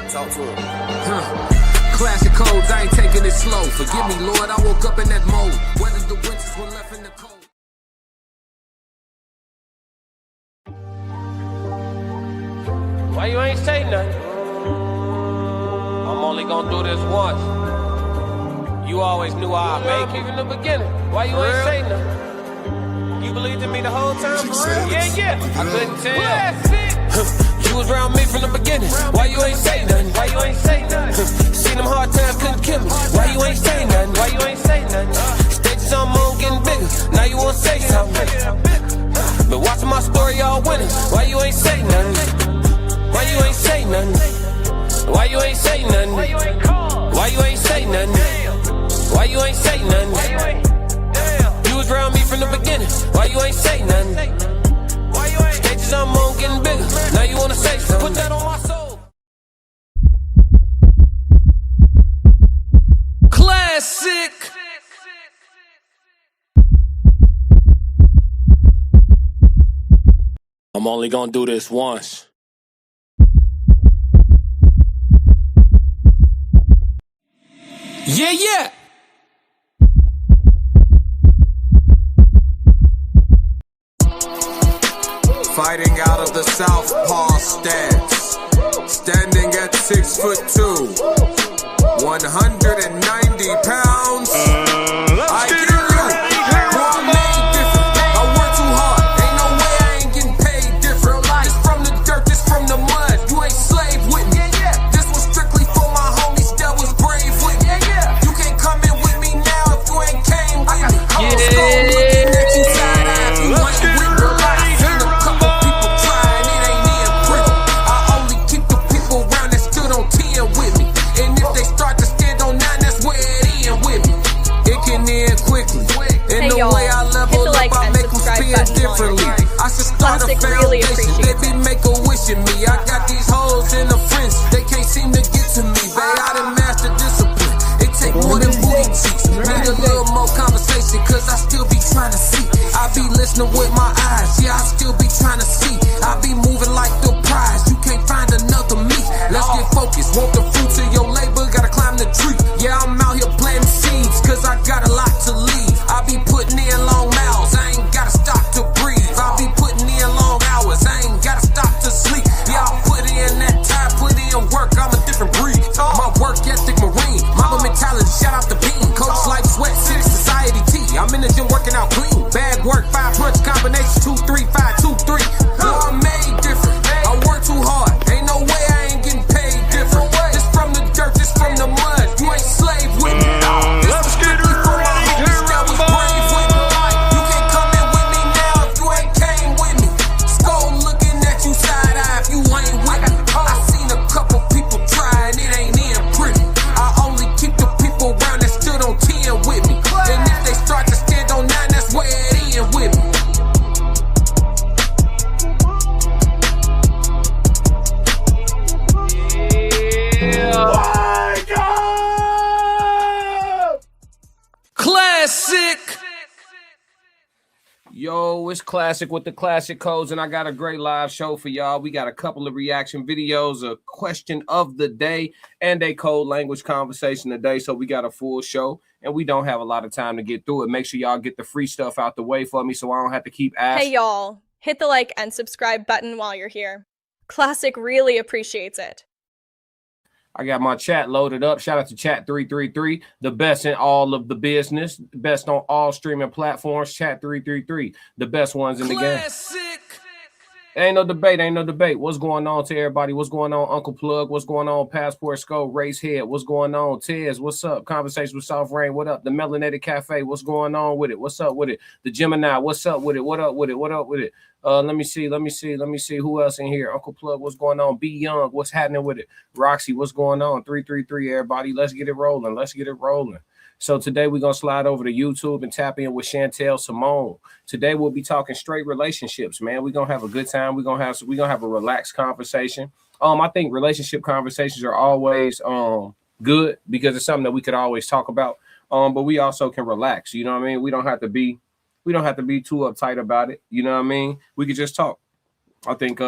Talk to him. Classic codes, I ain't taking it slow. Forgive me, Lord, I woke up in that mode. Whether the winters were left in the cold. Why you ain't say nothing? I'm only gonna do this once. You always knew I'd make it in the beginning. Why you ain't say nothing? You believed in me the whole time? Yeah. I couldn't tell. You was around me from the beginning. Why you ain't say nothing? Why you ain't say nothing? Seen them hard times, couldn't kill me. Why you ain't say nothing? Why you ain't say nothing? Stages on moon getting bigger. Now you wanna say something. Been watching my story all winning. Why you ain't say nothing? Why you ain't say nothing? Why you ain't say nothing? Why you ain't call? Why you ain't say nothing? Why you ain't say nothing? You was around me from the beginning. Why you ain't say nothing? Stages on moon getting bigger. Now you wanna say something. Put that on my soul. Classic. I'm only gonna do this once. Yeah. Fighting out of the southpaw stance, standing at 6'2", 190 pounds. I get you. Boy, I'm made different. I work too hard. Ain't no way I ain't getting paid different. This from the dirt, this from the mud. You ain't slave with me. This was strictly for my homies that was brave with me. You can't come in with me now if you ain't came with me. I'm looking at you side eye if you ain't with me. I should start a foundation. They be make a wish in me. I got these hoes in the fringe. They can't seem to get to me. Babe, I done mastered discipline. It take more than booty cheeks. Need a little more conversation, cause I still be trying to see. I be listening with my eyes. Yeah, I still be trying to see. I be moving like the prize. You can't find another me. Let's get focused. Want the fruits of your labor, gotta climb the tree. Yeah, I'm out here planting seeds, cause I got a lot to leave. I be putting in long miles. I ain't gotta stop to breathe. I be putting in long hours. I ain't gotta stop to sleep. Yeah, I put in that time, put in work. I'm a different breed. My work ethic marine. Mama mentality, shout out to Bean. Coach like sweat, 6 society T. I'm in the gym working out clean. Bag work, 5 punch combination, 2, 3, 5, 2, 3. Boy, I'm made different. I work too hard. Ain't no way I ain't getting paid different. This from the dirt, this from the mud. You ain't slave with me. This was strictly for my homies that was brave with me. You can't come in with me now if you ain't came with me. Skull looking at you side eye if you ain't with me. I seen a couple people try and it ain't in pretty. I only keep the people around that stood on 10 with me. And if they start to stand on 9, that's where it end with me. Classic. Yo, it's Classic with the classic codes, and I got a great live show for y'all. We got a couple of reaction videos, a question of the day, and a code language conversation today. So we got a full show, and we don't have a lot of time to get through it. Make sure y'all get the free stuff out the way for me so I don't have to keep asking. Hey, y'all. Hit the like and subscribe button while you're here. Classic really appreciates it. I got my chat loaded up. Shout out to Chat 333, the best in all of the business, best on all streaming platforms. Chat 333, the best ones in the game. Ain't no debate. What's going on to everybody? What's going on, Uncle Plug? What's going on, Passport Skull, Race Head? What's going on, Tez? What's up? Conversation with Soft Rain. What up? The Melanated Cafe. What's going on with it? What's up with it? The Gemini. What's up with it? What up with it? What up with it? Let me see who else in here. Uncle Plug, what's going on? B Young, what's happening with it? Roxy, what's going on? 333, everybody. Let's get it rolling. So today we're going to slide over to YouTube and tap in with Chantel Simone. Today we'll be talking straight relationships, man. We're going to have a good time. We're going to have a relaxed conversation. I think relationship conversations are always good because it's something that we could always talk about. But we also can relax, you know what I mean? We don't have to be too uptight about it, you know what I mean? We could just talk. I think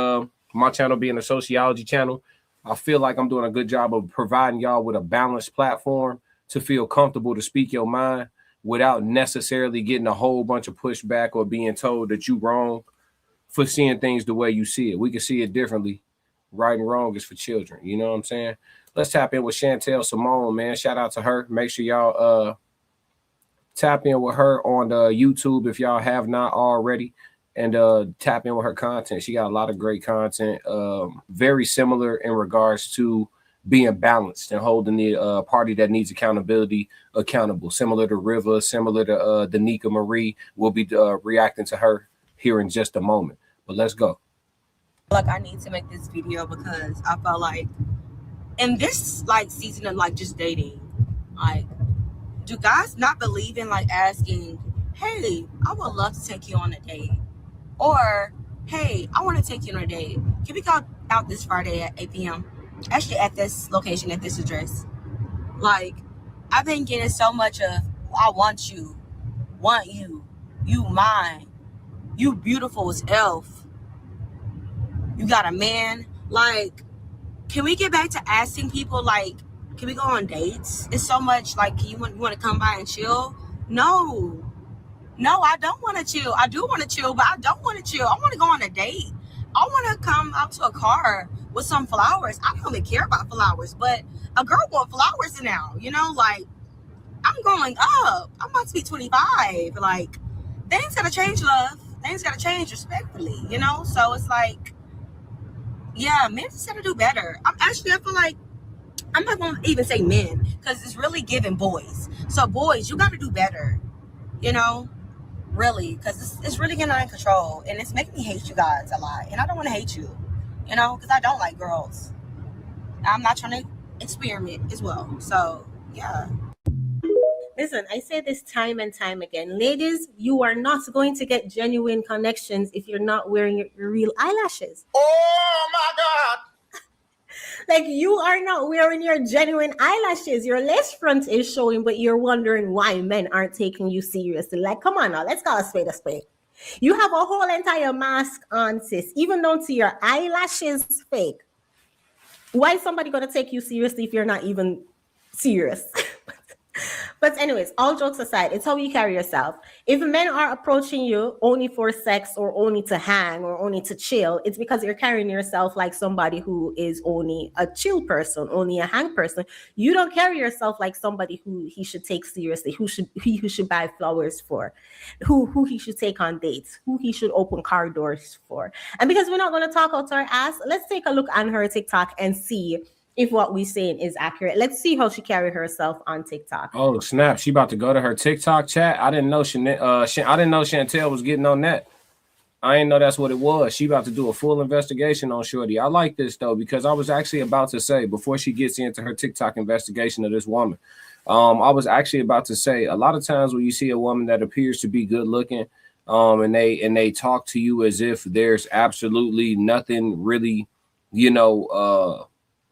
my channel being a sociology channel, I feel like I'm doing a good job of providing y'all with a balanced platform to feel comfortable to speak your mind without necessarily getting a whole bunch of pushback or being told that you wrong for seeing things the way you see it. We can see it differently. Right and wrong is for children. You know what I'm saying? Let's tap in with Chantel Simone, man. Shout out to her. Make sure y'all tap in with her on YouTube if y'all have not already, and tap in with her content. She got a lot of great content, very similar in regards to being balanced and holding the party that needs accountability accountable. Similar to Riva, similar to Danica Marie. We'll be reacting to her here in just a moment. But let's go. Like, I need to make this video because I felt like in this like season of like just dating, like, do guys not believe in like asking, hey, I would love to take you on a date, or hey, I want to take you on a date, can we go out this Friday at 8 p.m. actually at this location, at this address? Like, I've been getting so much of, I want you mine, you beautiful as elf, you got a man. Like, can we get back to asking people, like, can we go on dates? It's so much like, you want to come by and chill? No, I don't want to chill. I do want to chill, but I don't want to chill. I want to go on a date. I want to come out to a car with some flowers. I don't even care about flowers, but a girl wants flowers now, you know? Like, I'm growing up. I'm about to be 25. Like, things gotta change, love. Things gotta change respectfully, you know? So it's like, yeah, men just gotta do better. I feel like, I'm not gonna even say men, because it's really giving boys. So boys, you gotta do better, you know? Really, because it's really getting out of control, and it's making me hate you guys a lot. And I don't want to hate you, you know, because I don't like girls. I'm not trying to experiment as well. So yeah. Listen, I say this time and time again. Ladies, you are not going to get genuine connections if you're not wearing your real eyelashes. Oh my God. Like, you are not wearing your genuine eyelashes. Your lace front is showing, but you're wondering why men aren't taking you seriously. Like, come on now, let's call a spade a spade. You have a whole entire mask on, sis, even down to your eyelashes fake. Why is somebody going to take you seriously if you're not even serious? But anyways, all jokes aside, it's how you carry yourself. If men are approaching you only for sex or only to hang or only to chill, it's because you're carrying yourself like somebody who is only a chill person, only a hang person. You don't carry yourself like somebody who he should take seriously, who should buy flowers for, who he should take on dates, who he should open car doors for. And because we're not going to talk out our ass, let's take a look on her TikTok and see if what we're saying is accurate. Let's see how she carried herself on TikTok. Oh snap! She about to go to her TikTok chat. I didn't know Chantel was getting on that. I didn't know that's what it was. She about to do a full investigation on Shorty. I like this though, because I was actually about to say, before she gets into her TikTok investigation of this woman, I was actually about to say, a lot of times when you see a woman that appears to be good looking, and they talk to you as if there's absolutely nothing really,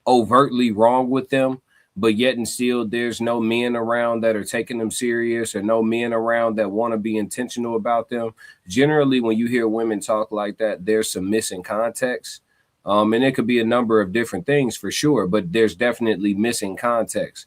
overtly wrong with them, but yet and still there's no men around that are taking them serious, or no men around that want to be intentional about them. Generally, when you hear women talk like that, there's some missing context. And it could be a number of different things for sure, but there's definitely missing context.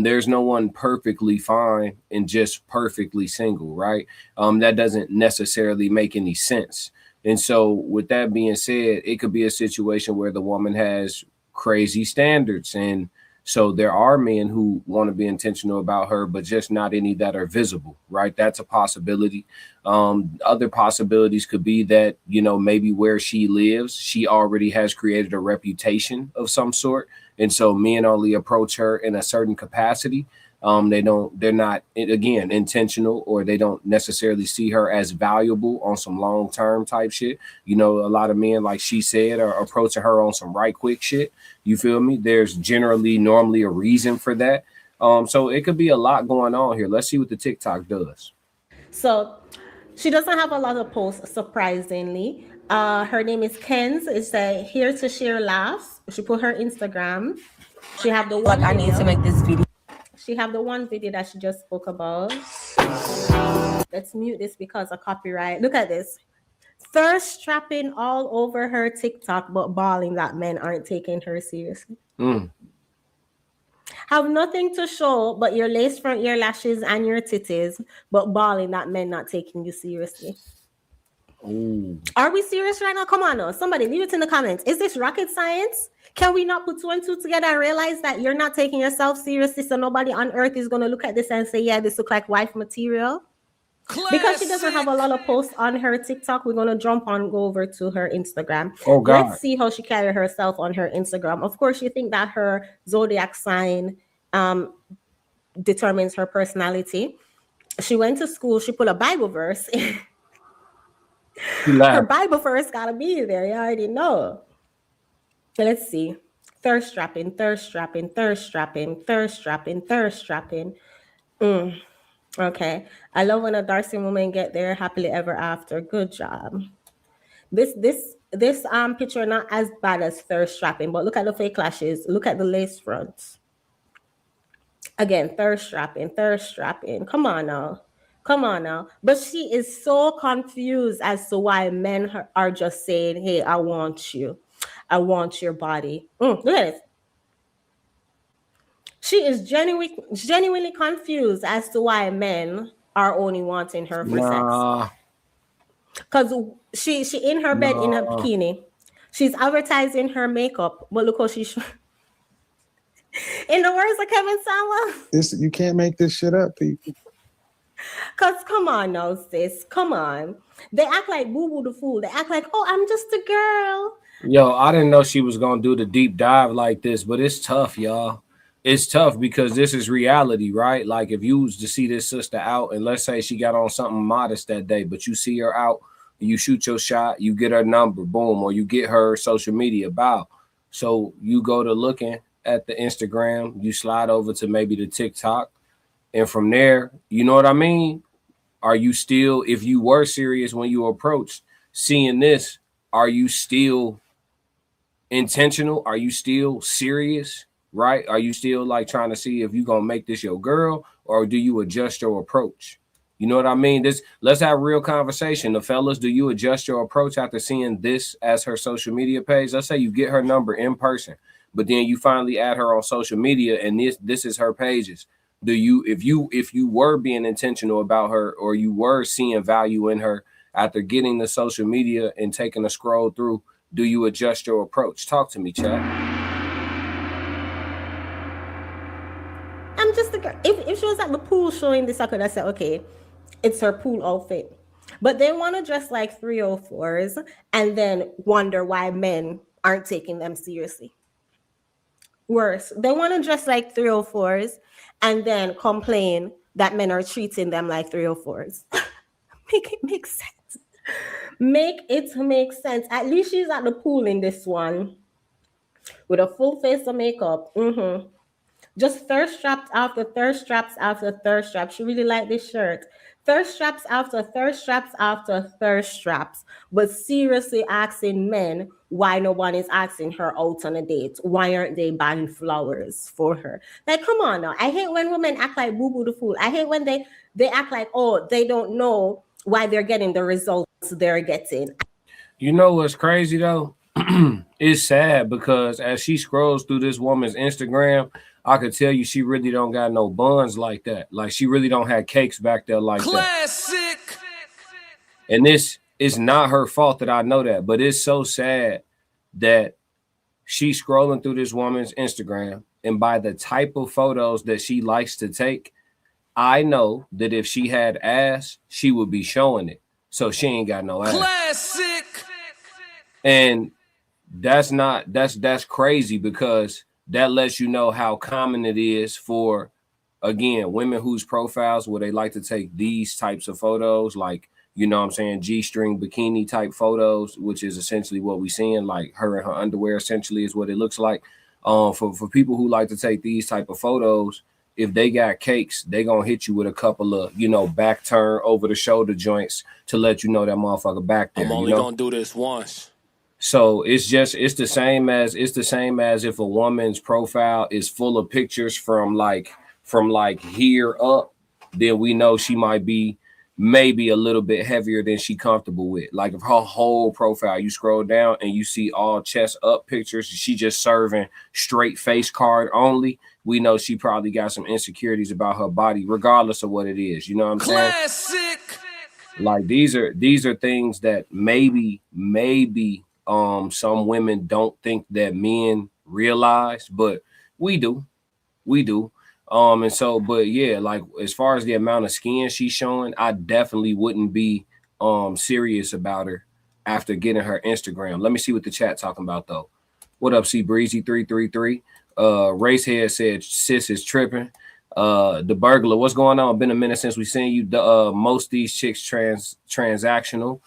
There's no one perfectly fine and just perfectly single, right? That doesn't necessarily make any sense. And so with that being said, it could be a situation where the woman has crazy standards, and so there are men who want to be intentional about her, but just not any that are visible, right? That's a possibility. Other possibilities could be that, maybe where she lives, she already has created a reputation of some sort, and so men only approach her in a certain capacity. They're not, again, intentional, or they don't necessarily see her as valuable on some long-term type shit. A lot of men, like she said, are approaching her on some right quick shit. You feel me? There's normally a reason for that. So it could be a lot going on here. Let's see what the TikTok does. So she doesn't have a lot of posts, surprisingly. Her name is Kenz. It's here to share laughs. She put her Instagram. She have the one. Like, I need to make this video. She have the one video that she just spoke about. Let's mute this because of copyright. Look at this. Thirst trapping all over her TikTok, but bawling that men aren't taking her seriously. Have nothing to show but your lace front, your lashes, and your titties, but bawling that men not taking you seriously. Ooh. Are we serious right now? Come on now. Somebody leave it in the comments. Is this rocket science? Can we not put 2 and 2 together and realize that you're not taking yourself seriously, so nobody on earth is going to look at this and say, yeah, this look like wife material? Classic. Because she doesn't have a lot of posts on her TikTok, we're going to go over to her Instagram. Oh, God. Let's see how she carry herself on her Instagram. Of course, you think that her zodiac sign determines her personality. She went to school. She put a Bible verse. Her Bible verse got to be there. You already know. Let's see. Thirst trapping, thirst trapping, thirst trapping, thirst trapping, thirst trapping. Okay. I love when a Darcy woman get there happily ever after. Good job. This picture not as bad as thirst trapping, but look at the fake lashes. Look at the lace fronts. Again, thirst trapping, thirst trapping. Come on now. Come on now. But she is so confused as to why men are just saying, hey, I want you. I want your body. Look at this. She is genuinely confused as to why men are only wanting her for sex. Because she in her bed in a bikini. She's advertising her makeup, but look how she's. In the words of Kevin Samuel. You can't make this shit up, people. Because come on now, sis. Come on. They act like Boo Boo the Fool. They act like, oh, I'm just a girl. Yo, I didn't know she was going to do the deep dive like this, but it's tough, y'all. It's tough because this is reality, right? Like if you was to see this sister out and let's say she got on something modest that day, but you see her out, you shoot your shot, you get her number, boom, or you get her social media, bow. So you go to looking at the Instagram, you slide over to maybe the TikTok, and from there, you know what I mean? Are you still, if you were serious when you approached seeing this, are you still intentional? Are you still serious? Right? Are you still like trying to see if you're gonna make this your girl, or do you adjust your approach? You know what I mean? Let's have a real conversation. The fellas, do you adjust your approach after seeing this as her social media page? Let's say you get her number in person, but then you finally add her on social media and this is her pages. Do you, if you were being intentional about her, or you were seeing value in her after getting the social media and taking a scroll through, do you adjust your approach? Talk to me, chat. I'm just a girl. If she was at the pool showing this, I could have said, okay, it's her pool outfit. But they want to dress like 304s and then wonder why men aren't taking them seriously. Worse, they want to dress like 304s and then complain that men are treating them like 304s. Make it make sense. Make it make sense. At least she's at the pool in this one with a full face of makeup. Just thirst straps after thirst straps after thirst straps. She really liked this shirt. Thirst straps after thirst straps after thirst straps. But seriously asking men why no one is asking her out on a date. Why aren't they buying flowers for her? Like, come on now. I hate when women act like Boo Boo the Fool. I hate when they act like, oh, they don't know why they're getting the results they're getting. You know what's crazy though? It's sad because as she scrolls through this woman's Instagram, I could tell you she really don't got no buns like that. Like she really don't have cakes back there like Classic. that. And this is not her fault that I know that, but it's so sad that she's scrolling through this woman's Instagram, and by the type of photos that she likes to take, I know that if she had ass, she would be showing it. So she ain't got no ass. Classic. And that's crazy because that lets you know how common it is for, again, women whose profiles where they like to take these types of photos, like, you know what I'm saying, G-string bikini type photos, which is essentially what we're seeing, like her in her underwear essentially is what it looks like. For people who like to take these type of photos, if they got cakes, they gonna hit you with a couple of, you know, back turn over the shoulder joints to let you know that motherfucker back there. I'm only gonna do this once. So it's the same as if a woman's profile is full of pictures from like here up, then we know she might be, maybe a little bit heavier than she comfortable with. Like if her whole profile, you scroll down and you see all chest up pictures, she just serving straight face card only. We know she probably got some insecurities about her body, regardless of what it is. You know what I'm saying? Classic. Like these are things that maybe some women don't think that men realize, but we do. And so, but yeah, like as far as the amount of skin she's showing, I definitely wouldn't be serious about her after getting her Instagram. Let me see what the chat talking about though. What up, C Breezy 333? Racehead said sis is tripping. The burglar, what's going on? Been a minute since we seen you. Most these chicks transactional.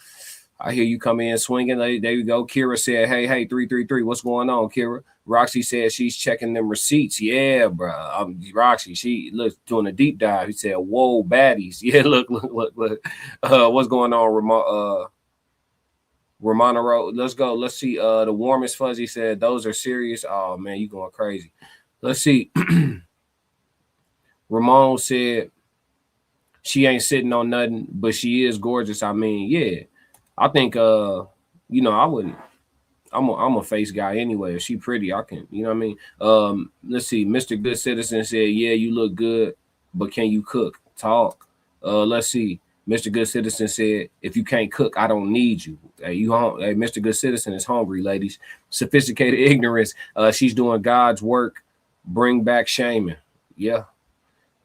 I hear you come in swinging. There you go. Kira said, hey, 333. What's going on, Kira? Roxy said she's checking them receipts. Yeah, bro. Roxy, she looks doing a deep dive. He said, whoa, baddies. Yeah, look. What's going on, Ramona Road? Let's go. Let's see. The warmest fuzzy said, those are serious. Oh, man, you going crazy. Let's see. Ramon said, she ain't sitting on nothing, but she is gorgeous. I mean, yeah. I think I wouldn't. I'm a face guy anyway. If she pretty, I can, you know what I mean? Let's see. Mr. Good Citizen said, yeah, you look good, but can you cook? Talk. Let's see. Mr. Good Citizen said, if you can't cook, I don't need you. Hey, Mr. Good Citizen is hungry, ladies. Sophisticated ignorance. She's doing God's work. Bring back shaming. Yeah.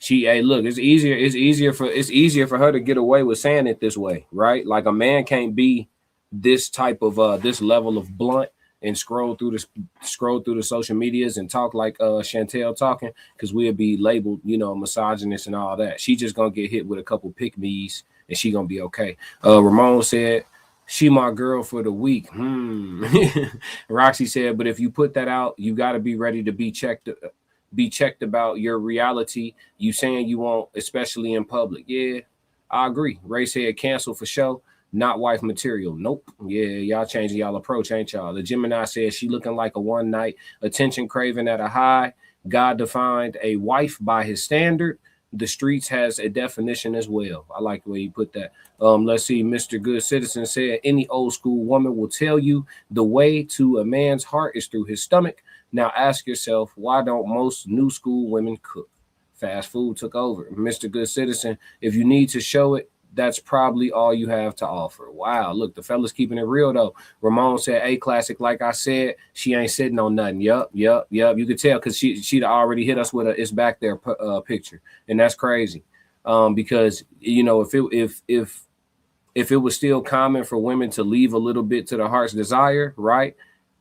Look, it's easier for her to get away with saying it this way, right? Like a man can't be this type of this level of blunt and scroll through the social medias and talk like Chantel talking, because we'll be labeled, misogynist and all that. She just gonna get hit with a couple pick-me's and she gonna be okay. Ramon said, she my girl for the week. Roxy said, but if you put that out, you got to be ready to be checked about your reality. You saying you won't, especially in public. Yeah, I agree. Ray said cancel for show, not wife material. Nope. Yeah, y'all changing y'all approach, ain't y'all? The Gemini said she looking like a one night attention craving at a high. God defined a wife by his standard. The streets has a definition as well. I like the way you put that. Let's see. Mr. Good Citizen said any old school woman will tell you the way to a man's heart is through his stomach. Now ask yourself, why don't most new school women cook? Fast food took over. Mr. Good Citizen, if you need to show it, that's probably all you have to offer. Wow, look, the fella's keeping it real though. Ramon said, A classic, like I said, she ain't sitting on nothing. Yup. You could tell because she'd already hit us with a it's back there picture. And that's crazy. Because if it was still common for women to leave a little bit to the heart's desire, right?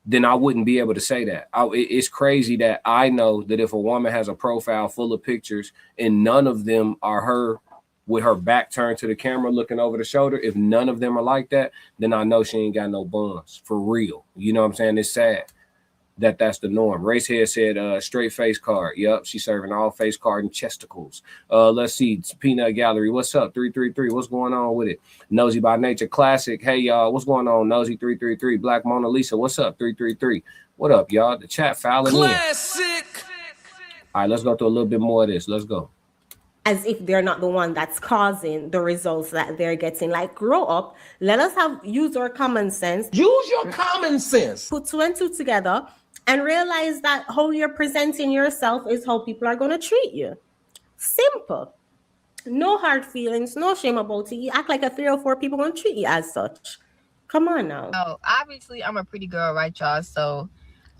Then I wouldn't be able to say that. It's crazy that I know that if a woman has a profile full of pictures and none of them are her with her back turned to the camera looking over the shoulder, if none of them are like that, then I know she ain't got no buns for real. You know what I'm saying? It's sad that that's the norm. Racehead said straight face card. Yep, she's serving all face card and chesticles. Let's see. Peanut Gallery. What's up? 333. What's going on with it? Nosy by Nature Classic. Hey, y'all. What's going on? Nosy 333. Black Mona Lisa. What's up? 333. What up, y'all? The chat fouling in. All right, let's go through a little bit more of this. Let's go. As if they're not the one that's causing the results that they're getting. Like, grow up. Let us use our common sense. Use your common sense. Put two and two together and realize that how you're presenting yourself is how people are going to treat you. Simple. No hard feelings, no shame about it. You act like a 3 or 4 people going to treat you as such. Come on now. Oh, obviously, I'm a pretty girl, right, y'all? So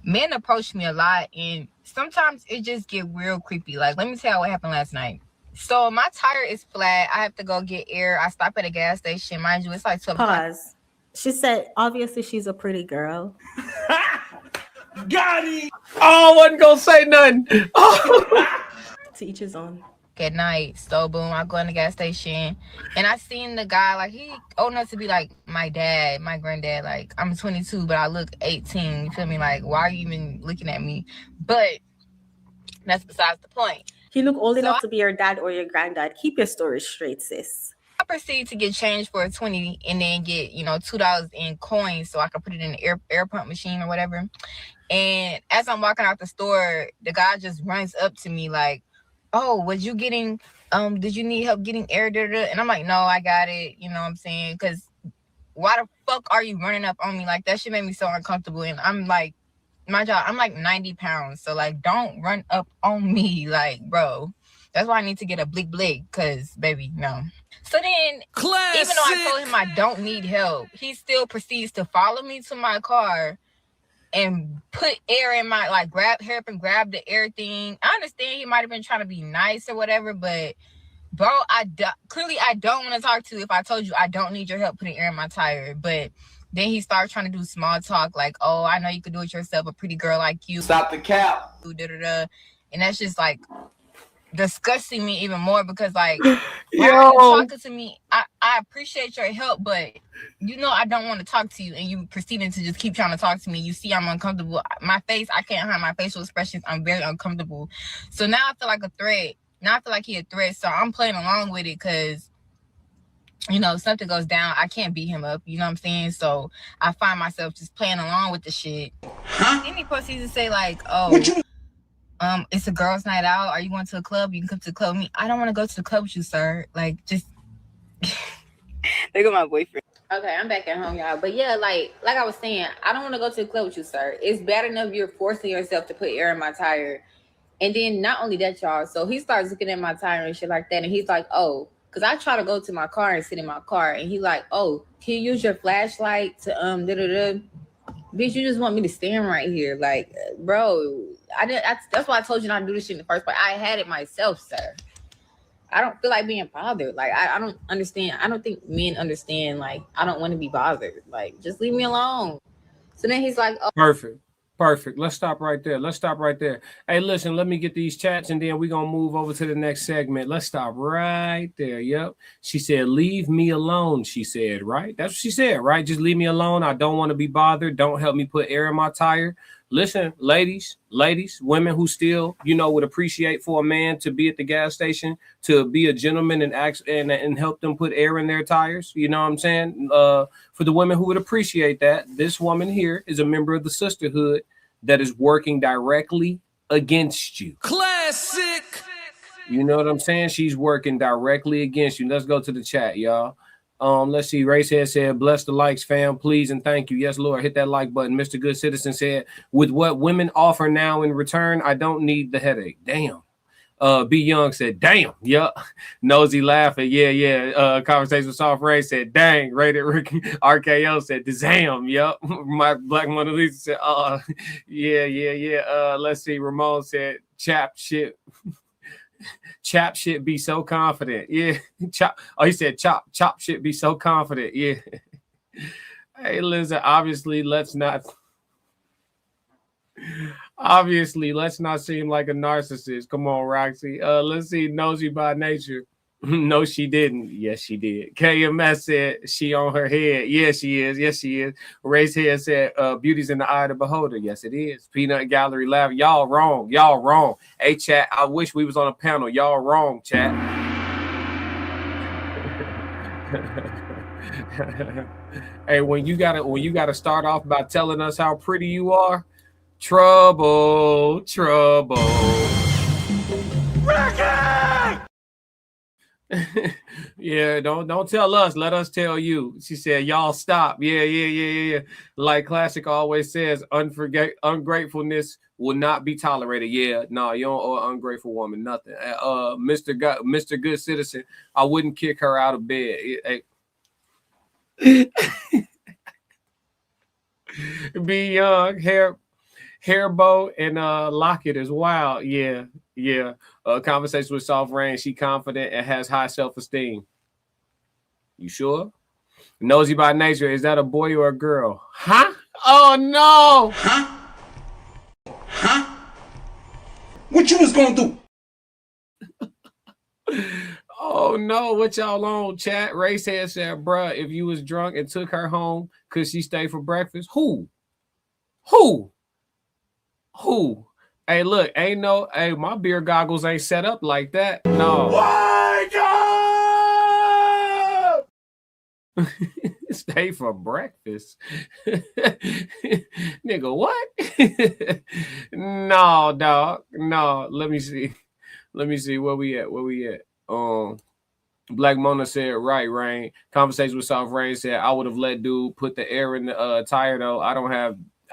men approach me a lot, and sometimes it just get real creepy. Like, let me tell you what happened last night. So my tire is flat. I have to go get air. I stop at a gas station. Mind you, it's like 12 o'clock. Pause. She said, obviously, she's a pretty girl. Got it. Oh, I wasn't going to say nothing. To each his own. At night, so boom, I go in the gas station, and I seen the guy, like, he old enough to be like my dad, my granddad. Like, I'm 22, but I look 18. You feel me? Like, why are you even looking at me? But that's besides the point. He look old enough to be your dad or your granddad. Keep your story straight, sis. I proceed to get change for a 20 and then get, $2 in coins so I can put it in the air pump machine or whatever. And as I'm walking out the store, the guy just runs up to me like, oh, was you getting did you need help getting air? And I'm like, no, I got it. You know what I'm saying? Because why the fuck are you running up on me? Like, that shit made me so uncomfortable. And I'm like, my job, I'm like 90 pounds. So, like, don't run up on me. Like, bro, that's why I need to get a blick, because, baby, no. So then, even though I told him I don't need help, he still proceeds to follow me to my car and put air in my, like, grab the air thing. I understand he might have been trying to be nice or whatever, but bro, clearly I don't want to talk to you if I told you I don't need your help putting air in my tire. But then he started trying to do small talk like, oh, I know you could do it yourself, a pretty girl like you. Stop the cap. And that's just like disgusting me even more because like, why are you talking to me? I appreciate your help, but you know I don't want to talk to you, and you proceeding to just keep trying to talk to me. You see I'm uncomfortable. My face, I can't hide my facial expressions. I'm very uncomfortable. So now I feel like a threat. Now I feel like he a threat, so I'm playing along with it because, you know, if something goes down, I can't beat him up. You know what I'm saying? So I find myself just playing along with the shit. Then he proceeds to say like, oh, it's a girls' night out. Are you going to a club? You can come to the club with me. I don't want to go to the club with you, sir. Like, just look at my boyfriend. Okay, I'm back at home, y'all. But yeah, like I was saying, I don't want to go to the club with you, sir. It's bad enough you're forcing yourself to put air in my tire. And then not only that, y'all, so he starts looking at my tire and shit like that. And he's like, oh, because I try to go to my car and sit in my car. And he's like, oh, can you use your flashlight to Bitch, you just want me to stand right here. Like, bro, that's why I told you not to do this shit in the first place. I had it myself, sir. I don't feel like being bothered. Like, I don't understand. I don't think men understand, like, I don't want to be bothered. Like, just leave me alone. So then he's like, oh. Perfect. Let's stop right there. Hey, listen, let me get these chats and then we're going to move over to the next segment. Let's stop right there. Yep. She said, leave me alone, she said, right? That's what she said, right? Just leave me alone. I don't want to be bothered. Don't help me put air in my tire. Listen, ladies, women who still, you know, would appreciate for a man to be at the gas station, to be a gentleman and help them put air in their tires. You know what I'm saying? For the women who would appreciate that, this woman here is a member of the sisterhood that is working directly against you. Classic. You know what I'm saying? She's working directly against you. Let's go to the chat, y'all. Let's see. Racehead said, bless the likes, fam, please and thank you. Yes, Lord, hit that like button. Mr. Good Citizen said, with what women offer now in return, I don't need the headache. Damn. B Young said, damn. Yup. Nosy laughing. Yeah. Conversation with Soft Ray said, dang. Rated Ricky. RKO said, damn. Yup. My Black Mona Lisa said, yeah. Let's see. Ramon said, chap shit. Chap shit be so confident. Yeah. He said chop shit be so confident. Yeah. Hey, listen, obviously, let's not seem like a narcissist. Come on, Roxy. Let's see. Nosy by nature. No, she didn't. Yes, she did. KMS said she on her head. Yes, she is. Ray's head said beauty's in the eye of the beholder. Yes, it is. Peanut Gallery laugh. Y'all wrong. Hey, chat, I wish we was on a panel. Y'all wrong, chat. Hey, when you gotta start off by telling us how pretty you are, trouble. Yeah, don't tell us. Let us tell you. She said, y'all stop. Yeah. Like Classic always says, ungratefulness will not be tolerated. Yeah, no, you don't owe an ungrateful woman nothing. Mr. Good Citizen, I wouldn't kick her out of bed. Be young, hair bow and locket as well. Yeah. Conversation with Soft Rain. She confident and has high self-esteem. You sure? Nosy by nature. Is that a boy or a girl? Huh? Oh no! Huh? What you was gonna do? Oh no! What y'all on, chat? Racehead said, bruh, if you was drunk and took her home, could she stay for breakfast? Who? Hey, look, my beer goggles ain't set up like that. No. Wake up! Stay for breakfast. Nigga, what? No, dog. No, let me see. Where we at? Black Mona said, right, Rain. Conversation with Soft Rain said, I would have let dude put the air in the tire though. I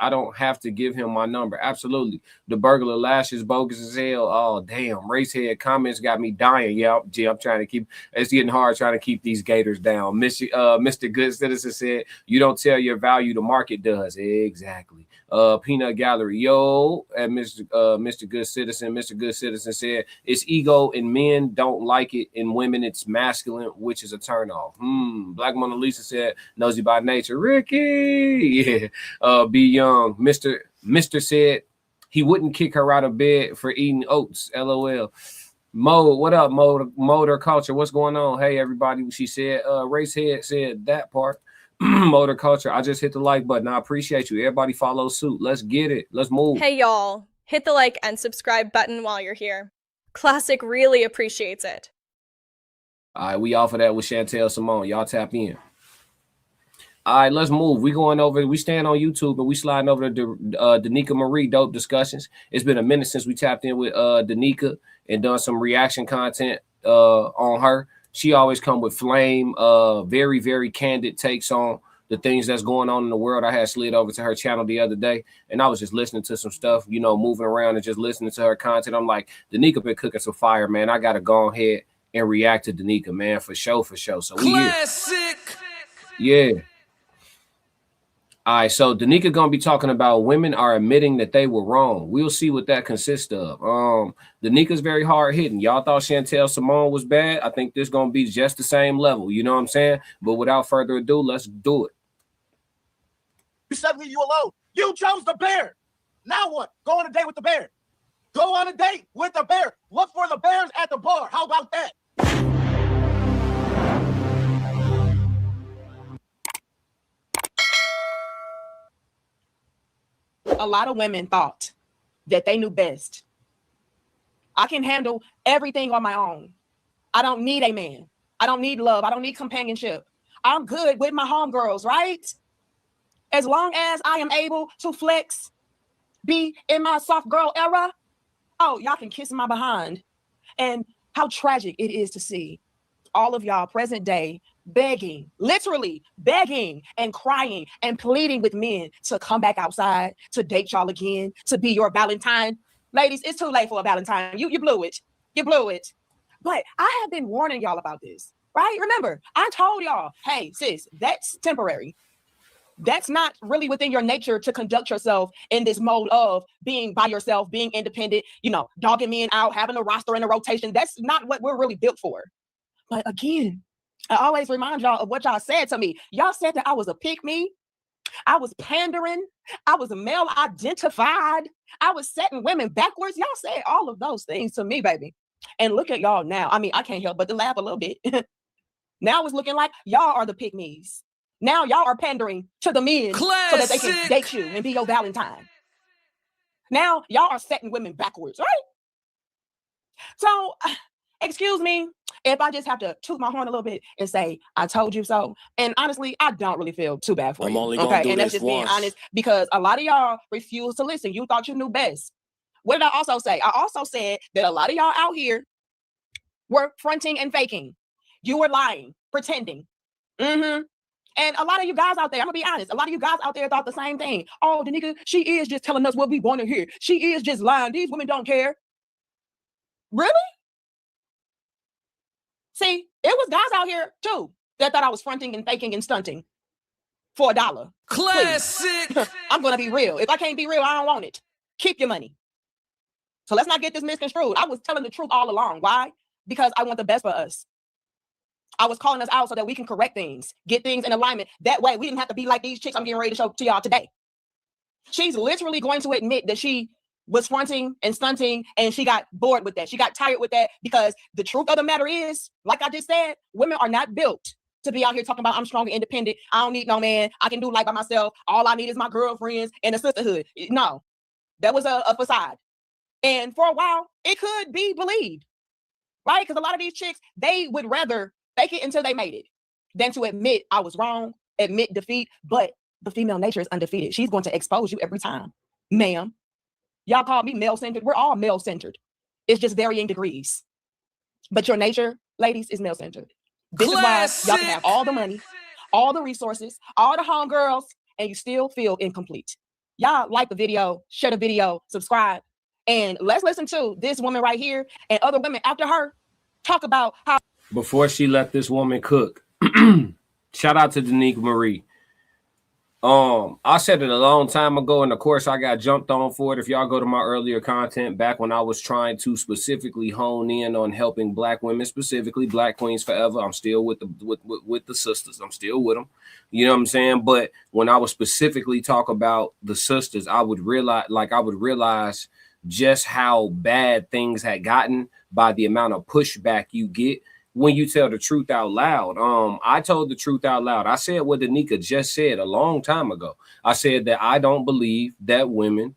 don't have to give him my number. Absolutely. The burglar lashes bogus as hell. Oh, damn. Racehead comments got me dying. Yeah, I'm trying to keep, it's getting hard trying to keep these gators down. Mr. Good Citizen said, you don't tell your value, the market does. Exactly. Peanut Gallery, yo, and Mr. Good Citizen. Mr. Good Citizen said, it's ego and men don't like it. In women, it's masculine, which is a turnoff. Black Mona Lisa said, nosy by nature. Ricky, yeah. Be young. Mr. said he wouldn't kick her out of bed for eating oats. LOL. Mo, what up, Motor Culture? What's going on? Hey, everybody. She said, Racehead said that part. Motor Culture, I just hit the like button. I appreciate you. Everybody follow suit. Let's get it. Let's move. Hey, y'all. Hit the like and subscribe button while you're here. Classic really appreciates it. All right, we off of that with Chantel Simone. Y'all tap in. All right, let's move. We going over. We stand on YouTube, but we sliding over to Danica Marie Dope Discussions. It's been a minute since we tapped in with Danica and done some reaction content on her. She always come with flame, very, very candid takes on the things that's going on in the world. I had slid over to her channel the other day, and I was just listening to some stuff, you know, moving around and just listening to her content. I'm like, Danica been cooking some fire, man. I got to go ahead and react to Danica, man, for sure. So we Classic. Here. Yeah. All right, so Danica gonna be talking about women are admitting that they were wrong. We'll see what that consists of. Danica's very hard hitting. Y'all thought Chantel Simone was bad. I think this gonna be just the same level. You know what I'm saying? But without further ado, let's do it. You said leave you alone. You chose the bear. Now what? Go on a date with the bear. Go on a date with the bear. Look for the bears at the bar. How about that? A lot of women thought that they knew best. I can handle everything on my own. I don't need a man. I don't need love. I don't need companionship. I'm good with my homegirls, right? As long as I am able to flex, be in my soft girl era, oh, y'all can kiss my behind. And how tragic it is to see all of y'all present day begging, literally begging and crying and pleading with men to come back outside, to date y'all again, to be your Valentine. Ladies, it's too late for a Valentine. You blew it. You blew it. But I have been warning y'all about this, right? Remember, I told y'all, hey, sis, that's temporary. That's not really within your nature to conduct yourself in this mode of being by yourself, being independent, you know, dogging men out, having a roster and a rotation. That's not what we're really built for. But again, I always remind y'all of what y'all said to me. Y'all said that I was a pick-me. I was pandering. I was male identified. I was setting women backwards. Y'all said all of those things to me, baby. And look at y'all now. I mean, I can't help but to laugh a little bit. Now it's looking like y'all are the pick-me's. Now y'all are pandering to the men so that they can date you and be your Valentine. Now y'all are setting women backwards, right? So, excuse me if I just have to toot my horn a little bit and say, I told you so. And honestly, I don't really feel too bad for you. Okay, and that's just being honest, because a lot of y'all refuse to listen. You thought you knew best. What did I also say? I also said that a lot of y'all out here were fronting and faking. You were lying, pretending. And a lot of you guys out there, I'm gonna be honest, a lot of you guys out there thought the same thing. Oh, the nigga, she is just telling us what we want to hear. She is just lying. These women don't care. Really? See, it was guys out here too that thought I was fronting and faking and stunting for $1. Classic. I'm gonna be real. If I can't be real, I don't want it. Keep your money. So let's not get this misconstrued. I was telling the truth all along. Why? Because I want the best for us. I was calling us out so that we can correct things, get things in alignment. That way we didn't have to be like these chicks I'm getting ready to show to y'all today. She's literally going to admit that she was fronting and stunting and she got bored with that. She got tired with that, because the truth of the matter is, like I just said, women are not built to be out here talking about I'm strong and independent. I don't need no man. I can do life by myself. All I need is my girlfriends and a sisterhood. No, that was a facade. And for a while, it could be believed, right? Because a lot of these chicks, they would rather fake it until they made it than to admit I was wrong, admit defeat. But the female nature is undefeated. She's going to expose you every time. Ma'am, y'all call me male-centered. We're all male-centered. It's just varying degrees. But your nature ladies, is male centered. This is why y'all can have all the money, all the resources, all the homegirls, and you still feel incomplete. Y'all like the video, share the video, subscribe, and let's listen to this woman right here and other women after her talk about how. Before she let this woman cook, shout out to Danique Marie. I said it a long time ago, and of course I got jumped on for it. If y'all go to my earlier content back when I was trying to specifically hone in on helping Black women, specifically Black Queens Forever, I'm still with the sisters. I'm still with them. You know what I'm saying? But when I was specifically talk about the sisters, I would realize just how bad things had gotten by the amount of pushback you get when you tell the truth out loud. I told the truth out loud. I said what Danica just said a long time ago. I said that I don't believe that women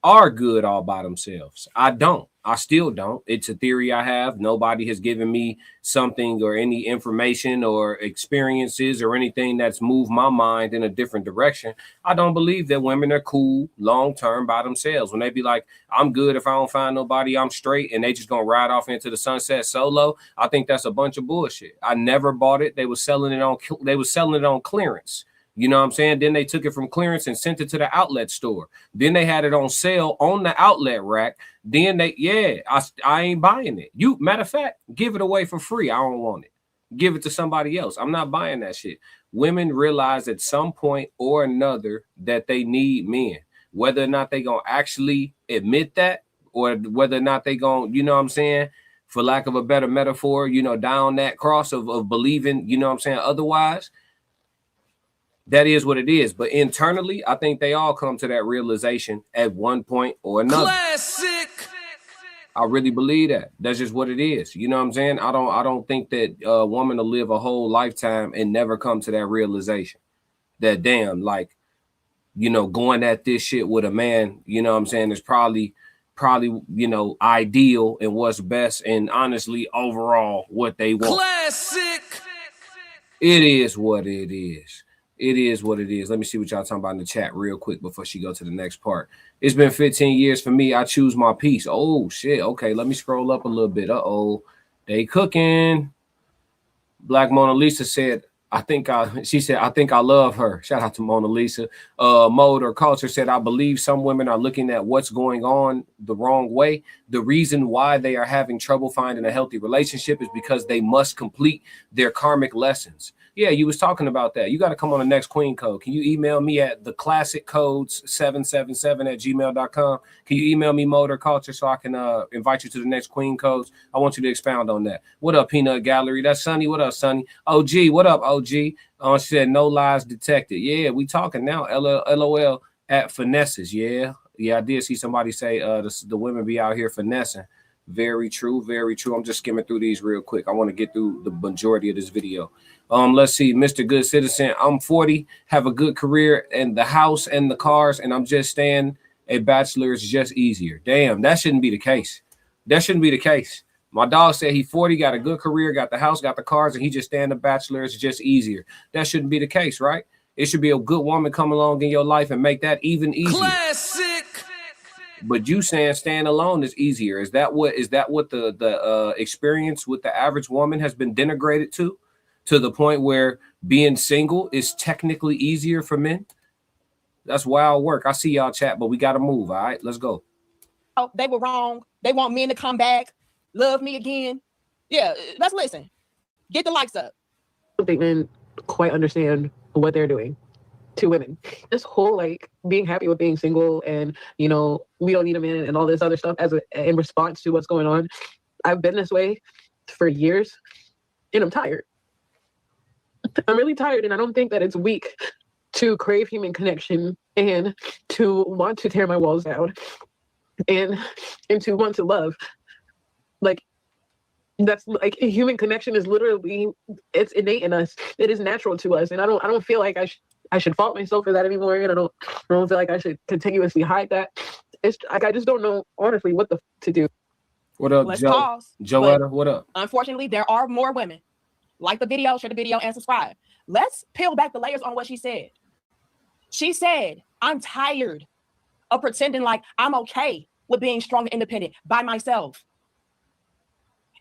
are good all by themselves. I don't. I still don't. It's a theory I have. Nobody has given me something or any information or experiences or anything that's moved my mind in a different direction. I don't believe that women are cool long-term by themselves. When they be like, I'm good if I don't find nobody, I'm straight, and they just gonna ride off into the sunset solo, I think that's a bunch of bullshit. I never bought it. They was selling it on clearance. You know what I'm saying? Then they took it from clearance and sent it to the outlet store. Then they had it on sale on the outlet rack. Then I ain't buying it. You, matter of fact, give it away for free. I don't want it. Give it to somebody else. I'm not buying that shit. Women realize at some point or another that they need men. Whether or not they gonna actually admit that, or whether or not they gonna, you know what I'm saying, for lack of a better metaphor, down that cross of believing, you know what I'm saying, otherwise. That is what it is. But internally, I think they all come to that realization at one point or another. Classic. I really believe that. That's just what it is. You know what I'm saying? I don't think that a woman will live a whole lifetime and never come to that realization. That damn, going at this shit with a man, you know what I'm saying, is probably, ideal and what's best and honestly overall what they want. Classic. It is what it is. It is what it is. Let me see what y'all talking about in the chat real quick before she go to the next part. It's been 15 years for me. I choose my peace. Oh, shit. Okay, let me scroll up a little bit. Uh-oh. They cooking. Black Mona Lisa said, I think I love her. Shout out to Mona Lisa. Mode or Culture said, I believe some women are looking at what's going on the wrong way. The reason why they are having trouble finding a healthy relationship is because they must complete their karmic lessons. Yeah, you was talking about that. You got to come on the next Queen Code. Can you email me at theclassiccodes777@gmail.com? Can you email me Mode or Culture so I can invite you to the next Queen Codes? I want you to expound on that. What up, Peanut Gallery? That's Sunny. What up, Sunny? OG, what up, OG? She said no lies detected. Yeah, we talking now. LOL at finesses. Yeah, I did see somebody say the women be out here finessing. Very true, very true. I'm just skimming through these real quick. I want to get through the majority of this video. Let's see, Mr. Good Citizen. I'm 40, have a good career and the house and the cars, and I'm just staying a bachelor is just easier. Damn, that shouldn't be the case. That shouldn't be the case. My dog said he 40, got a good career, got the house, got the cars, and he just staying a bachelor is just easier. That shouldn't be the case, right? It should be a good woman come along in your life and make that even easier. Classic. But you saying staying alone is easier. Is that what the experience with the average woman has been denigrated to the point where being single is technically easier for men? That's wild work. I see y'all chat, but we got to move. All right, let's go. Oh, they were wrong. They want men to come back, love me again. Yeah, let's listen. Get the likes up. I don't think men quite understand what they're doing to women. This whole being happy with being single and we don't need a man and all this other stuff in response to what's going on. I've been this way for years and I'm tired. I'm really tired, and I don't think that it's weak to crave human connection and to want to tear my walls down and to want to love. That's human connection is literally, it's innate in us. It is natural to us, and I don't feel like I should fault myself for that anymore, and I don't feel like I should continuously hide that. It's I just don't know honestly what to do. What up, Let's pause. Joetta? What up? Unfortunately, there are more women. Like the video, share the video, and subscribe. Let's peel back the layers on what she said. She said, I'm tired of pretending like I'm okay with being strong and independent by myself.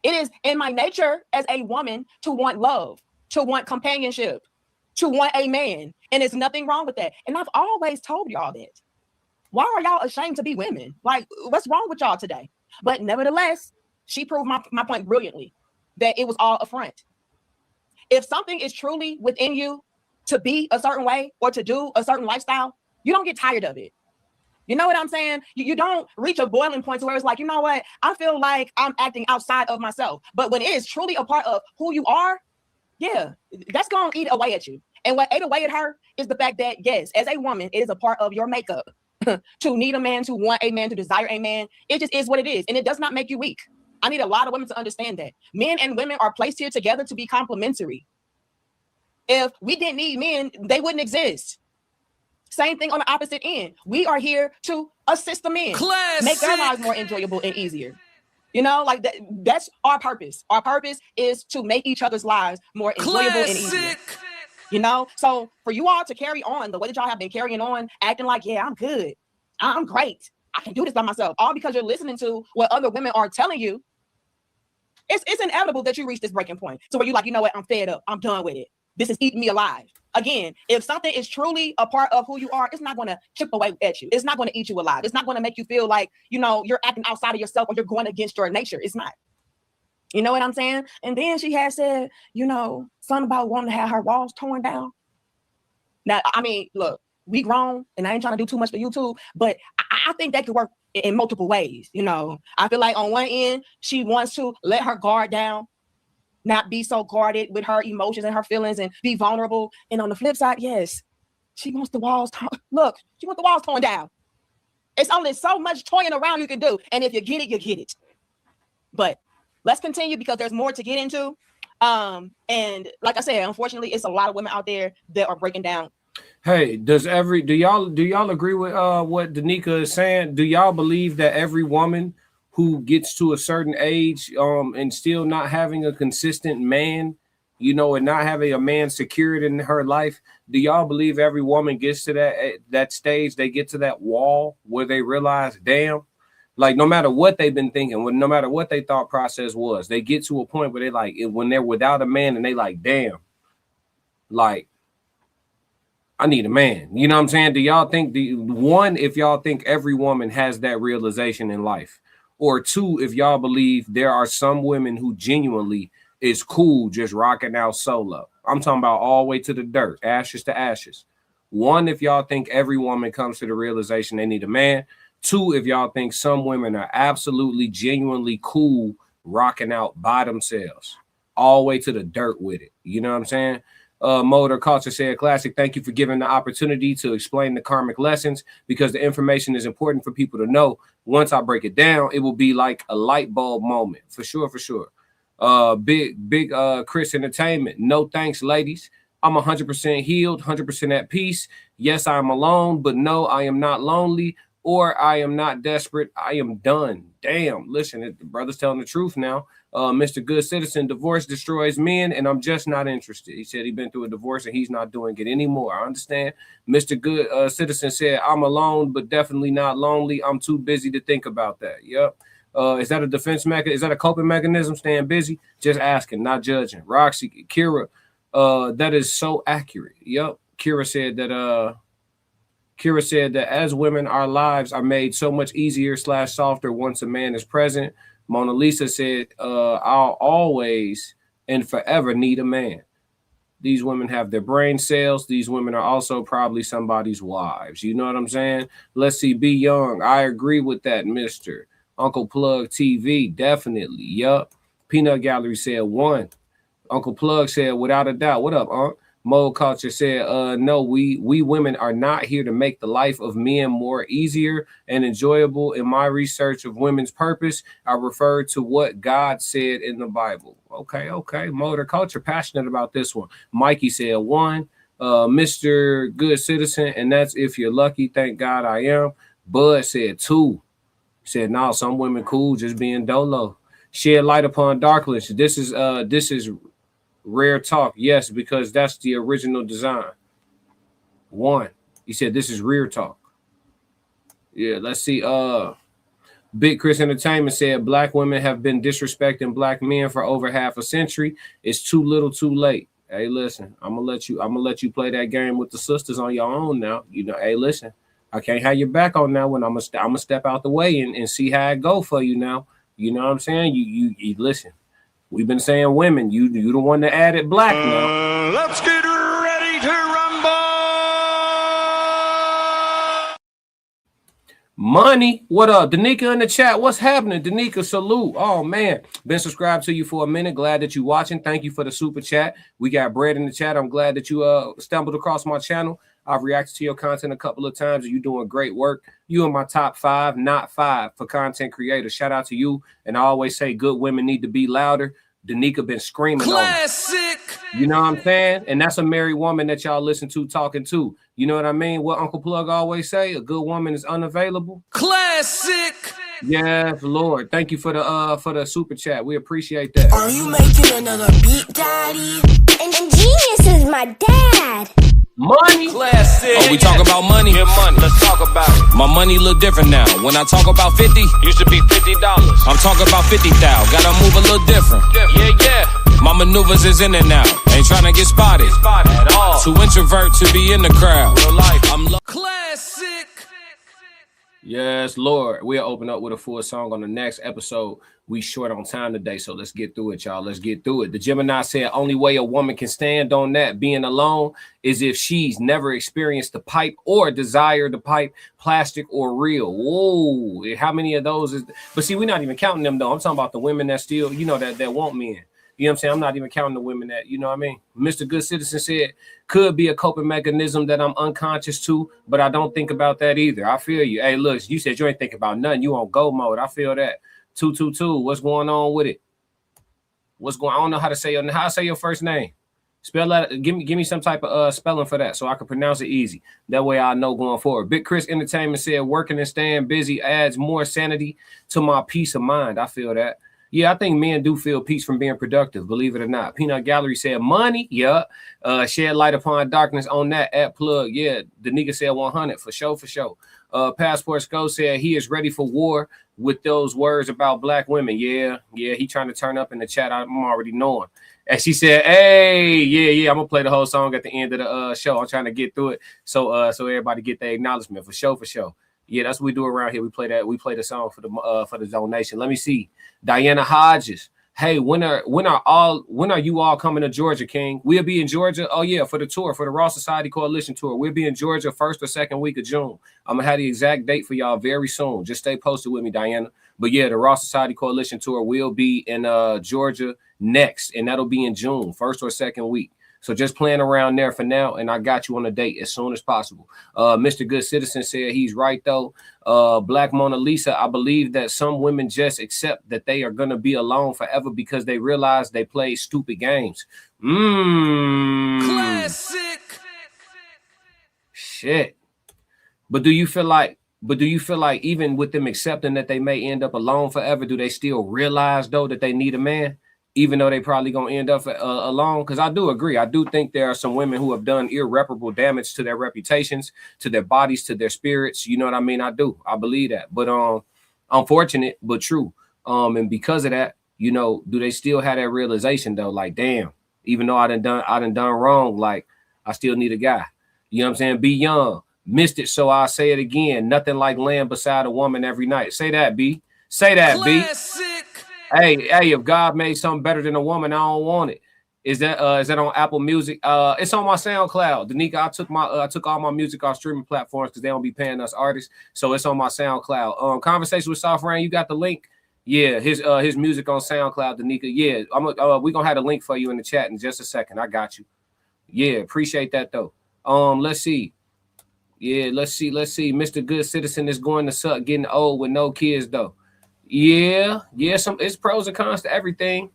It is in my nature as a woman to want love, to want companionship, to want a man. And there's nothing wrong with that. And I've always told y'all that. Why are y'all ashamed to be women? Like, what's wrong with y'all today? But nevertheless, she proved my point brilliantly, that it was all a front. If something is truly within you to be a certain way or to do a certain lifestyle, you don't get tired of it. You know what I'm saying? You don't reach a boiling point to where it's like, you know what? I feel like I'm acting outside of myself. But when it is truly a part of who you are, yeah, that's going to eat away at you. And what ate away at her is the fact that, yes, as a woman, it is a part of your makeup to need a man, to want a man, to desire a man. It just is what it is. And it does not make you weak. I need a lot of women to understand that. Men and women are placed here together to be complementary. If we didn't need men, they wouldn't exist. Same thing on the opposite end. We are here to assist the men, make their lives more enjoyable and easier. You know, like that's our purpose. Our purpose is to make each other's lives more enjoyable and easier. You know, so for you all to carry on the way that y'all have been carrying on, acting like, yeah, I'm good, I'm great, I can do this by myself, all because you're listening to what other women are telling you, it's inevitable that you reach this breaking point. So where you're like, you know what, I'm fed up, I'm done with it. This is eating me alive. Again, if something is truly a part of who you are, it's not going to chip away at you. It's not going to eat you alive. It's not going to make you feel like, you know, you're acting outside of yourself or you're going against your nature. It's not. You know what I'm saying? And then she had said, you know, something about wanting to have her walls torn down. Now, I mean, look, we grown, and I ain't trying to do too much for YouTube, but I think that could work in multiple ways. You know, I feel like on one end, she wants to let her guard down, not be so guarded with her emotions and her feelings and be vulnerable. And on the flip side, yes, she wants the walls look, she wants the walls torn down. It's only so much toying around you can do. And if you get it, you get it. But let's continue because there's more to get into. And like I said, unfortunately, it's a lot of women out there that are breaking down. Hey, do y'all agree with what Danica is saying? Do y'all believe that every woman who gets to a certain age and still not having a consistent man, you know, and not having a man secured in her life, do y'all believe every woman gets to that stage, they get to that wall where they realize, damn, like no matter what they've been thinking, no matter what their thought process was, they get to a point where they like, when they're without a man and they like, damn, like, I need a man. You know what I'm saying? Do y'all think if y'all think every woman has that realization in life? Or two, if y'all believe there are some women who genuinely is cool just rocking out solo. I'm talking about all the way to the dirt, ashes to ashes. One, if y'all think every woman comes to the realization they need a man. Two, if y'all think some women are absolutely genuinely cool rocking out by themselves, all the way to the dirt with it. You know what I'm saying? Motor Culture said, classic, thank you for giving the opportunity to explain the karmic lessons, because the information is important for people to know. Once I break it down, it will be like a light bulb moment. For sure. Big Chris Entertainment. No thanks, ladies. I'm 100% healed, 100% at peace. Yes, I'm alone, but no, I am not lonely, or I am not desperate. I am done. Damn, listen, the brother's telling the truth now. Mr. Good Citizen, divorce destroys men, and I'm just not interested. He said he's been through a divorce and he's not doing it anymore. I understand. Mr. Good Citizen said, I'm alone, but definitely not lonely. I'm too busy to think about that. Yep. Is that a defense mechanism? Is that a coping mechanism? Staying busy? Just asking, not judging. Roxy, Kira, that is so accurate. Yep. Kira said that as women, our lives are made so much easier / softer once a man is present. Mona Lisa said, I'll always and forever need a man. These women have their brain cells. These women are also probably somebody's wives. You know what I'm saying? Let's see. Be young. I agree with that, Mr. Uncle Plug TV. Definitely. Yup. Peanut Gallery said 1. Uncle Plug said, without a doubt. What up, Unc? Mode Culture said, no, we women are not here to make the life of men more easier and enjoyable. In my research of women's purpose, I referred to what God said in the Bible. Okay. Motor Culture, passionate about this one. Mikey said 1. Mr. Good Citizen, and that's if you're lucky. Thank God I am. Bud said 2. Said, no, some women cool just being dolo. Shed light upon darkness. This is rare talk. Yes, because that's the original design. 1. He said this is rear talk. Yeah, let's see. Big Chris Entertainment said black women have been disrespecting black men for over half a century. It's too little, too late. Hey, listen, I'm gonna let you play that game with the sisters on your own now. You know, hey, listen, I can't have your back on that one. I'm gonna step out the way and see how it go for you now. You know what I'm saying? You listen. We've been saying women. You the one that added black now. Let's get ready to rumble. Money, what up? Danica in the chat. What's happening? Danica, salute. Oh man, been subscribed to you for a minute. Glad that you watching. Thank you for the super chat. We got bread in the chat. I'm glad that you stumbled across my channel. I've reacted to your content a couple of times. You're doing great work. You in my top 5, not 5 for content creators. Shout out to you. And I always say good women need to be louder. Danica been screaming Classic. on you know what I'm saying? And that's a married woman that y'all listen to talking to. You know what I mean? What Uncle Plug always say, a good woman is unavailable. Classic. Yes, Lord. Thank you for the super chat. We appreciate that. Are you making another beat, Daddy? And Genius is my dad. Money. Classic. Oh, we talk about money? Get money. Let's talk about it. My money look different now. When I talk about 50, Used to be $50. I'm talking about 50,000. Gotta move a little different. Yeah. My maneuvers is in and out. Ain't trying to get spotted. At all. Too introvert to be in the crowd. Real life. I'm Classic. Yes, Lord. We'll open up with a full song on the next episode. We short on time today, so let's get through it, y'all. Let's get through it. The Gemini said only way a woman can stand on that being alone is if she's never experienced the pipe or desire the pipe, plastic or real. Whoa, how many of those is? But see, we're not even counting them though. I'm talking about the women that still, you know, that want men. You know what I'm saying? I'm not even counting the women that, you know what I mean? Mr. Good Citizen said, could be a coping mechanism that I'm unconscious to, but I don't think about that either. I feel you. Hey, look, you said you ain't think about nothing. You on go mode. I feel that. 222. What's going on with it? What's going? I don't know how to say your first name. Spell that. Give me some type of spelling for that so I can pronounce it easy. That way I know going forward. Big Chris Entertainment said working and staying busy adds more sanity to my peace of mind. I feel that. Yeah, I think men do feel peace from being productive, believe it or not. Peanut Gallery said money. Yeah. Shed light upon darkness on that at plug. Yeah. The nigga said 100 for sure. Passport Sco said he is ready for war with those words about black women. Yeah. He trying to turn up in the chat. I'm already knowing. And she said, hey, yeah. I'm gonna play the whole song at the end of the show. I'm trying to get through it so everybody get their acknowledgement for sure. Yeah, that's what we do around here. We play the song for the donation. Let me see. Diana Hodges. Hey, when are you all coming to Georgia, King? We'll be in Georgia. Oh yeah, for the tour, for the Raw Society Coalition tour. We'll be in Georgia first or second week of June. I'm gonna have the exact date for y'all very soon. Just stay posted with me, Diana. But yeah, the Raw Society Coalition tour will be in Georgia next, and that'll be in June, first or second week. So just playing around there for now, and I got you on a date as soon as possible. Mr. Good Citizen said he's right, though. Black Mona Lisa, I believe that some women just accept that they are going to be alone forever because they realize they play stupid games. Classic. Shit. But do you feel like even with them accepting that they may end up alone forever, do they still realize, though, that they need a man? Even though they probably gonna end up alone, because I do agree. I do think there are some women who have done irreparable damage to their reputations, to their bodies, to their spirits. You know what I mean? I do. I believe that. But unfortunate, but true. And because of that, you know, do they still have that realization though? Like, damn, even though I done done wrong, like I still need a guy. You know what I'm saying? Be young, missed it, so I'll say it again. Nothing like laying beside a woman every night. Say that, B. Say that, Classic. B. Hey, if God made something better than a woman, I don't want it. Is that on Apple Music? It's on my SoundCloud. Danica, I took all my music off streaming platforms because they don't be paying us artists. So it's on my SoundCloud. Conversation with Soft Rain, you got the link? Yeah, his music on SoundCloud, Danica. Yeah, we're gonna have the link for you in the chat in just a second. I got you. Yeah, appreciate that though. Let's see. Yeah, let's see. Mr. Good Citizen is going to suck getting old with no kids though. Yeah, it's pros and cons to everything.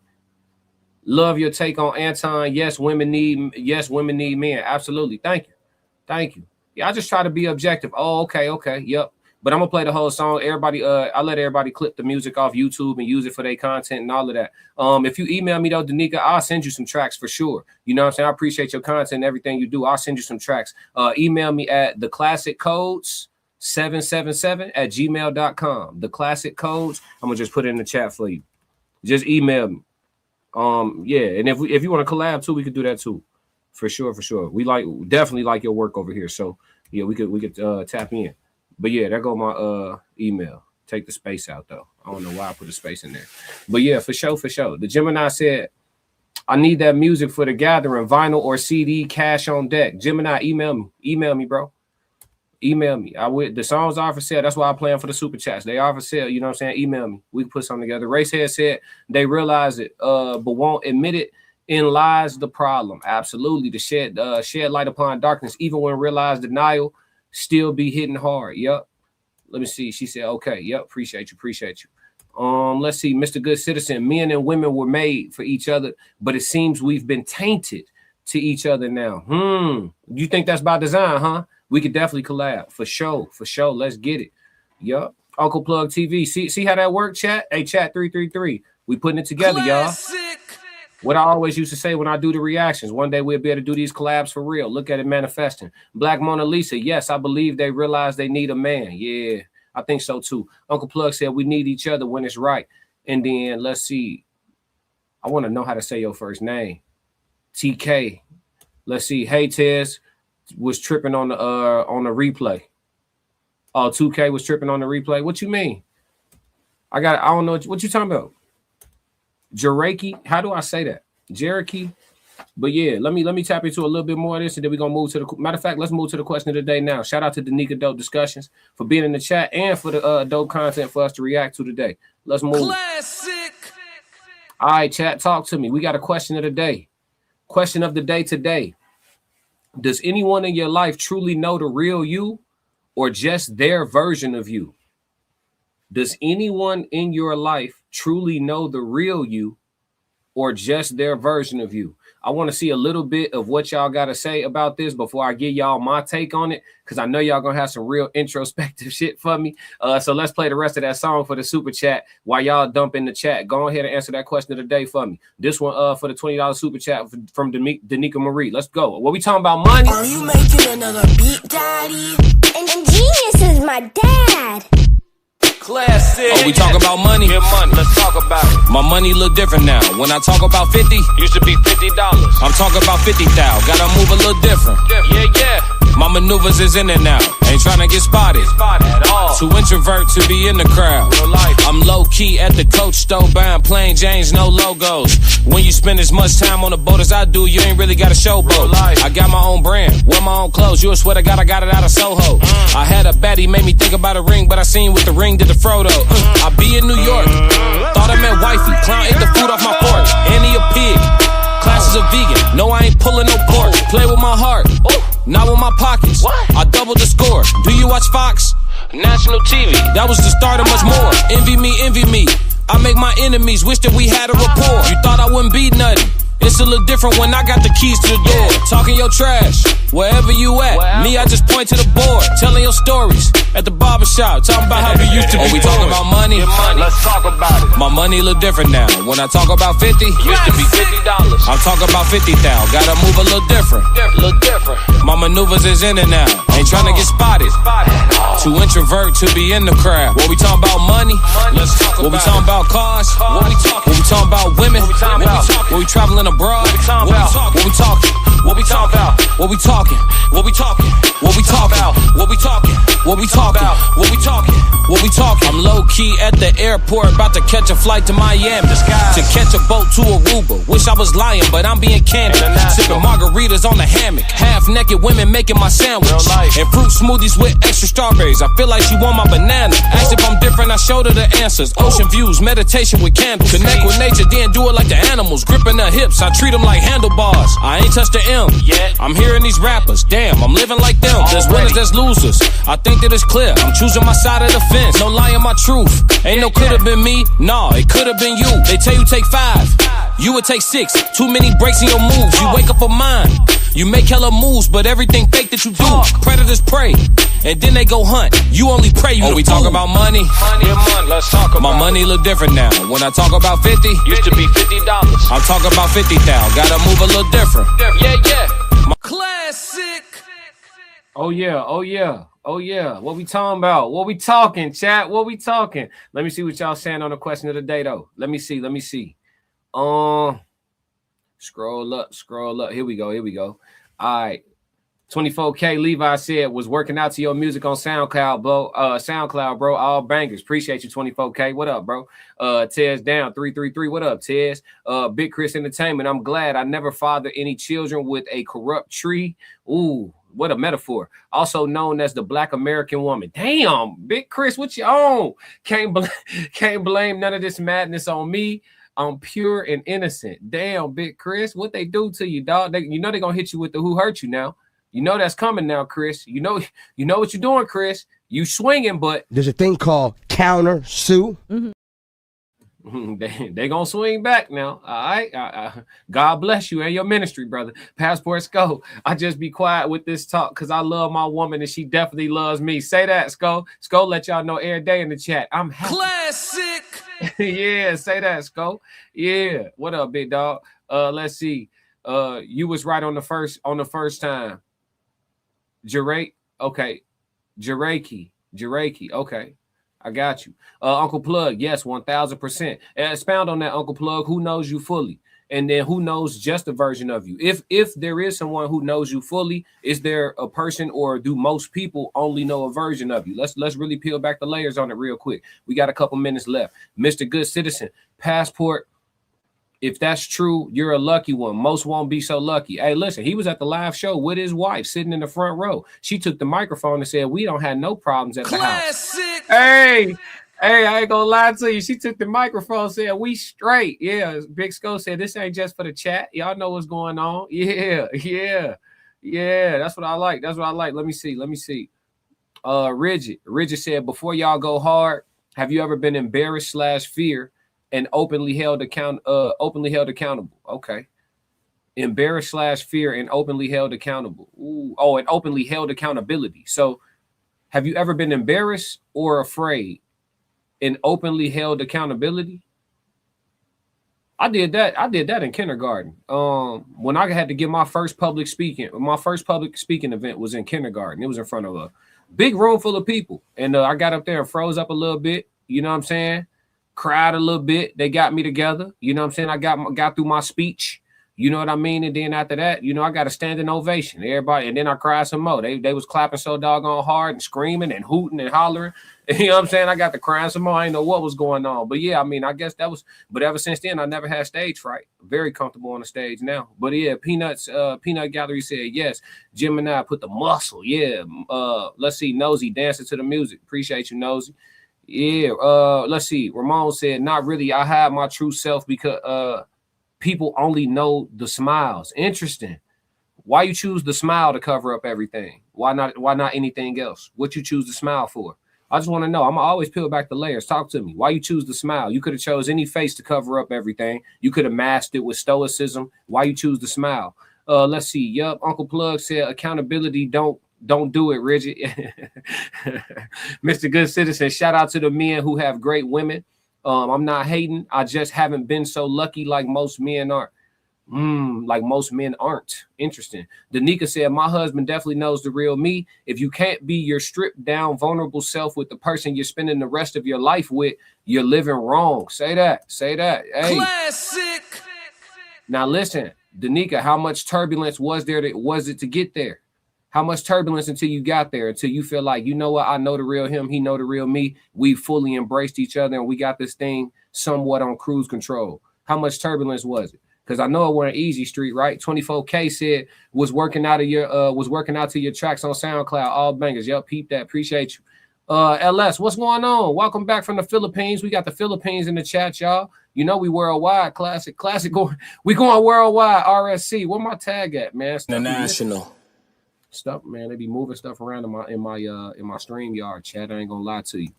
Love your take on Anton. Yes, women need men. Absolutely. Thank you. Yeah, I just try to be objective. Oh, okay. Yep. But I'm gonna play the whole song. Everybody, I let everybody clip the music off YouTube and use it for their content and all of that. If you email me though, Danica, I'll send you some tracks for sure. You know what I'm saying? I appreciate your content and everything you do. I'll send you some tracks. Email me at theclassiccodes 777@gmail.com. The classic codes, I'm gonna just put it in the chat for you. Just email me. Yeah, and if you want to collab too, we could do that too. For sure. We definitely like your work over here. So yeah, we could tap in. But yeah, there go my email. Take the space out though. I don't know why I put a space in there. But yeah, for sure. The Gemini said, I need that music for the gathering, vinyl or CD, cash on deck. Gemini, email me, bro. Email me. The songs are for sale. That's why I plan for the super chats. They are for sale. You know what I'm saying? Email me. We can put something together. Racehead said they realize it, but won't admit it. In lies the problem. Absolutely. To shed light upon darkness, even when realized denial still be hitting hard. Yep. Let me see. She said, okay. Yep. Appreciate you. Let's see. Mr. Good Citizen. Men and women were made for each other, but it seems we've been tainted to each other now. You think that's by design, huh? We could definitely collab. For sure. Let's get it. Yup. Uncle Plug TV. See how that worked, chat? Hey, chat 333. We putting it together, y'all. What I always used to say when I do the reactions, one day we'll be able to do these collabs for real. Look at it manifesting. Black Mona Lisa. Yes, I believe they realize they need a man. Yeah, I think so too. Uncle Plug said we need each other when it's right. And then let's see. I want to know how to say your first name. TK. Let's see. Hey, Tez was tripping on the replay. Oh, 2K was tripping on the replay. What you mean? I don't know what you talking about. Jeraki, how do I say that? Jeraki. But yeah, let me tap into a little bit more of this, and then we're gonna move to the matter of fact, let's move to the question of the day now. Shout out to Danica Dope Discussions for being in the chat and for the dope content for us to react to today. Let's move. Classic. All right, chat, talk to me. We got a question of the day. Question of the day today. Does anyone in your life truly know the real you or just their version of you? Does anyone in your life truly know the real you or just their version of you? I want to see a little bit of what y'all got to say about this before I give y'all my take on it, because I know y'all going to have some real introspective shit for me. So let's play the rest of that song for the super chat while y'all dump in the chat. Go ahead and answer that question of the day for me. This one for the $20 super chat from Danica Marie. Let's go. What we talking about, money? Are you making another beat, daddy? And Genius is my dad. Classic. Oh, we talk about money? Get money. Let's talk about it. My money look different now. When I talk about 50, used to be $50. I'm talking about 50,000. Gotta move a little different. Yeah. My maneuvers is in and out. Ain't trying to get spotted At all. Too introvert to be in the crowd. Real life. I'm low key at the Coach store buying plain Janes, no logos. When you spend as much time on the boat as I do, you ain't really got a showboat. I got my own brand, wear my own clothes. You would swear to God I got it out of Soho. I had a baddie, made me think about a ring, but I seen what the ring did to Frodo. I be in New York, thought I meant wifey. Clown ate the food off my porch, and he a pig. Classes are vegan, no I ain't pulling no pork. Play with my heart, not with my pockets. I doubled the score. Do you watch Fox? National TV. That was the start of much more. Envy me. I make my enemies wish that we had a rapport. You thought I wouldn't be nothing. It's a little different when I got the keys to the door. Talking your trash, wherever you at. Me, I just point to the board, telling your stories. At the barbershop, talking about how we used to be. Oh, we talking about money? Let's talk about it. My money look different now. When I talk about 50, used to be $50. I'm talking about 50,000. Gotta move a little different. My maneuvers is in and out. Ain't trying to get spotted. Too introvert to be in the crowd. What we talking about, money? Let's talk what we about talking about, cars? What we talking about, women? What we traveling abroad? What we talking? What we talking about? What we talking? What we talking? What we talking? What we talking? What we talking? What we talking? What we talking? I'm low key at the airport, about to catch a flight to Miami. To catch a boat to Aruba. Wish I was lying, but I'm being candid. Sipping margaritas on the hammock. Half naked women making my sandwich. And fruit smoothies with extra strawberries. I feel like she want my banana. Asked if I'm different, I showed her the answers. Ocean views, meditation with candles. Connect with nature, then do it like the animals. Gripping her hips, I treat them like handlebars. I ain't touched the M yet. I'm hearing these rappers, damn, I'm living like them. There's winners, there's losers. I think that it's clear, I'm choosing my side of the fence. No lying my truth. Ain't no could've been me, nah, it could've been you. They tell you take 5, you would take 6. Too many breaks in your moves, you wake up a mind. You make hella moves, but everything fake that you do. Predators prey, and then they go hunt. You only pray you we talk about money? Let's talk about my money look different now. When I talk about 50, used to be $50. I'm talking about 50,000. Gotta move a little different. Yeah. Classic. Oh yeah. Oh yeah, what we talking about? What we talking, chat? What we talking? Let me see what y'all saying on the question of the day, though. Let me see. Scroll up. Here we go. All right. 24K Levi said was working out to your music on SoundCloud, bro. All bangers. Appreciate you, 24K. What up, bro? Tez down 333. What up, Tez? Big Chris Entertainment. I'm glad I never fathered any children with a corrupt tree. Ooh, what a metaphor. Also known as the Black American woman. Damn, Big Chris, what you on? Can't blame none of this madness on me. I'm pure and innocent. Damn, Big Chris, what they do to you, dog? You know they're gonna hit you with the who hurt you now. You know that's coming now, Chris. You know what you're doing, Chris. You swinging, but there's a thing called counter sue. They gonna swing back now. All right. God bless you and your ministry, brother. Passport Sco. I just be quiet with this talk because I love my woman and she definitely loves me. Say that, Sco. Sco, let y'all know every day in the chat. I'm happy. Classic. Yeah, say that, Sco. Yeah. What up, big dog? Let's see. You was right on the first time. Jarake, okay. Jarake, okay. I got you. Uncle Plug, yes, 1000%. Expound on that, Uncle Plug. Who knows you fully? And then who knows just a version of you? If there is someone who knows you fully, is there a person or do most people only know a version of you? Let's really peel back the layers on it real quick. We got a couple minutes left. Mr. Good Citizen, Passport. If that's true, you're a lucky one. Most won't be so lucky. Hey, listen, he was at the live show with his wife sitting in the front row. She took the microphone and said, we don't have no problems at the house. Hey, I ain't gonna lie to you. She took the microphone and said, we straight. Yeah, Big Sco said, this ain't just for the chat. Y'all know what's going on. Yeah. That's what I like. Let me see. Rigid said, before y'all go hard, have you ever been embarrassed / fear and openly held accountable? Okay. Embarrassed / fear and openly held accountable. Ooh. Oh, and openly held accountability. So have you ever been embarrassed or afraid and openly held accountability? I did that in kindergarten. When I had to give my first public speaking event was in kindergarten. It was in front of a big room full of people. And I got up there and froze up a little bit. You know what I'm saying? Cried a little bit. They got me together. You know what I'm saying? I got through my speech. You know what I mean? And then after that, I got a standing ovation. Everybody, and then I cried some more. They was clapping so doggone hard and screaming and hooting and hollering. You know what I'm saying? I got to crying some more. I didn't know what was going on. But yeah, I mean, I guess that was, but ever since then, I never had stage fright. Very comfortable on the stage now. But yeah, Peanut Gallery said yes. Jim and I put the muscle. Yeah. Let's see, Nosy dancing to the music. Appreciate you, Nosy. Yeah, let's see. Ramon said, not really. I hide my true self because people only know the smiles. Interesting. Why you choose the smile to cover up everything? Why not anything else? What you choose to smile for? I just want to know. I'm always peel back the layers. Talk to me. Why you choose the smile? You could have chose any face to cover up everything. You could have masked it with stoicism. Why you choose the smile? Let's see. Yup. Uncle Plug said accountability don't do it, Rigid. Mr. Good Citizen, shout out to the men who have great women. I'm not hating. I just haven't been so lucky like most men aren't. Interesting. Danica said, my husband definitely knows the real me. If you can't be your stripped down, vulnerable self with the person you're spending the rest of your life with, you're living wrong. Say that. Hey. Classic. Now listen, Danica, how much turbulence was it to get there? How much turbulence until you got there, until you feel like, you know what, I know the real him, he know the real me. We fully embraced each other and we got this thing somewhat on cruise control. How much turbulence was it? Because I know it wasn't easy street, right? 24K said was working out to your tracks on SoundCloud, all bangers. Yep, peep that. Appreciate you. LS, what's going on? Welcome back from the Philippines. We got the Philippines in the chat, y'all. You know we worldwide. Classic. We going worldwide. RSC. Where my tag at, man? International. Stuff, man. They be moving stuff around in my StreamYard chat. I ain't gonna lie to you.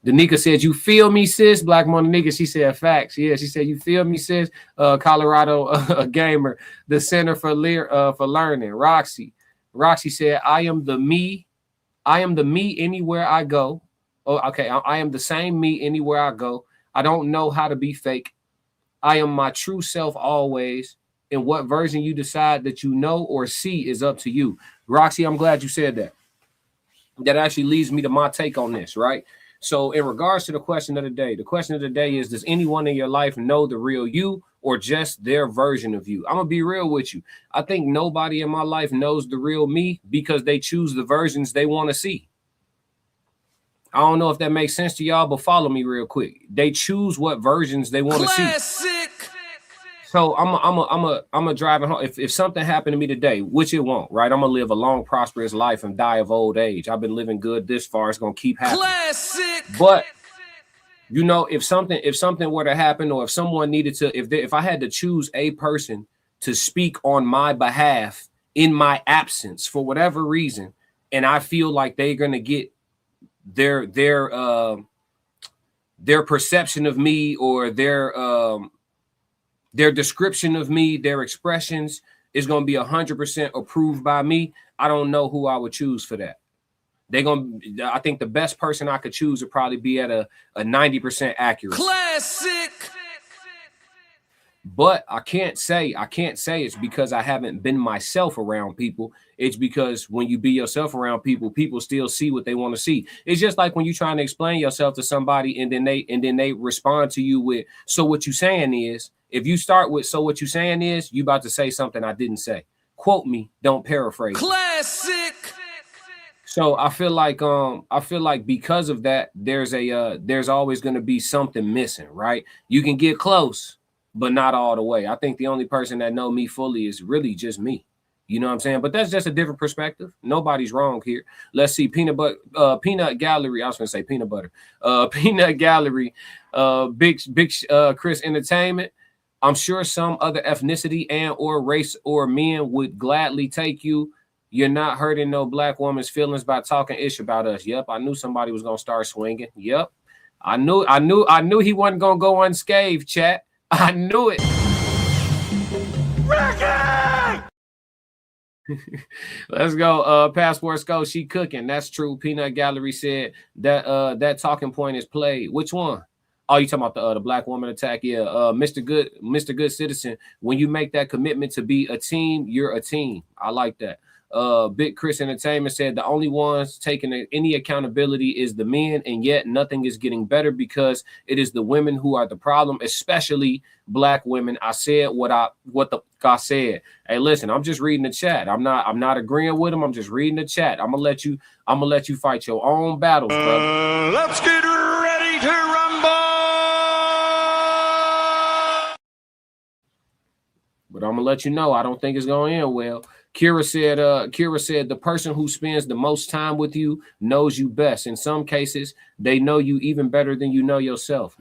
Danica said, you feel me, sis? Black Monica, she said facts. Yeah, she said, you feel me, sis? Colorado gamer, the Center for Learning. Roxy said, I am the me anywhere I go. Oh, okay. I am the same me anywhere I go. I don't know how to be fake. I am my true self always. And what version you decide that you know or see is up to you. Roxy, I'm glad you said that. that actually leads me to my take on this, right? So in regards to the question of the day is, does anyone in your life know the real you or just their version of you? I'm gonna be real with you. I think nobody in my life knows the real me because they choose the versions they want to see. I don't know if that makes sense to y'all, but follow me real quick. They choose what versions they want to see. So I'm a driving home. If something happened to me today, which it won't, right? I'm gonna live a long, prosperous life and die of old age. I've been living good this far. It's gonna keep happening. But you know, if something were to happen, or if someone needed to, if I had to choose a person to speak on my behalf in my absence for whatever reason, and I feel like they're gonna get their perception of me, or their description of me, their expressions is going to be 100% approved by me, I don't know who I would choose for that. I think the best person I could choose would probably be at a 90% accuracy. Classic. But I can't say it's because I haven't been myself around people. It's because when you be yourself around people, people still see what they want to see. It's just like when you're trying to explain yourself to somebody and then they respond to you with, so what you saying is, if you start with, so what you saying is, you about to say something I didn't say. Quote me, don't paraphrase. Classic. So I feel like because of that, there's always going to be something missing, right? You can get close, but not all the way. I think the only person that know me fully is really just me. You know what I'm saying? But that's just a different perspective. Nobody's wrong here. Let's see. Peanut Gallery. I was going to say peanut butter. Peanut Gallery. Big Chris Entertainment. I'm sure some other ethnicity and or race or men would gladly take you. You're not hurting no black woman's feelings by talking ish about us. Yep. I knew somebody was going to start swinging. Yep. I knew he wasn't going to go unscathed, chat. I knew it. Let's go. Passport Skull, she cooking. That's true. Peanut Gallery said that talking point is played. Which one? Oh, you talking about the black woman attack? Yeah. Mr. Good Citizen. When you make that commitment to be a team, you're a team. I like that. Big Chris Entertainment said the only ones taking any accountability is the men, and yet nothing is getting better because it is the women who are the problem, especially black women. I said what the guy said. Hey, listen, I'm just reading the chat. I'm not agreeing with him. I'm just reading the chat. I'm gonna let you fight your own battles, brother. Let's get ready to rumble. But I'm gonna let you know I don't think it's gonna end well. Kira said the person who spends the most time with you knows you best. In some cases, they know you even better than you know yourself.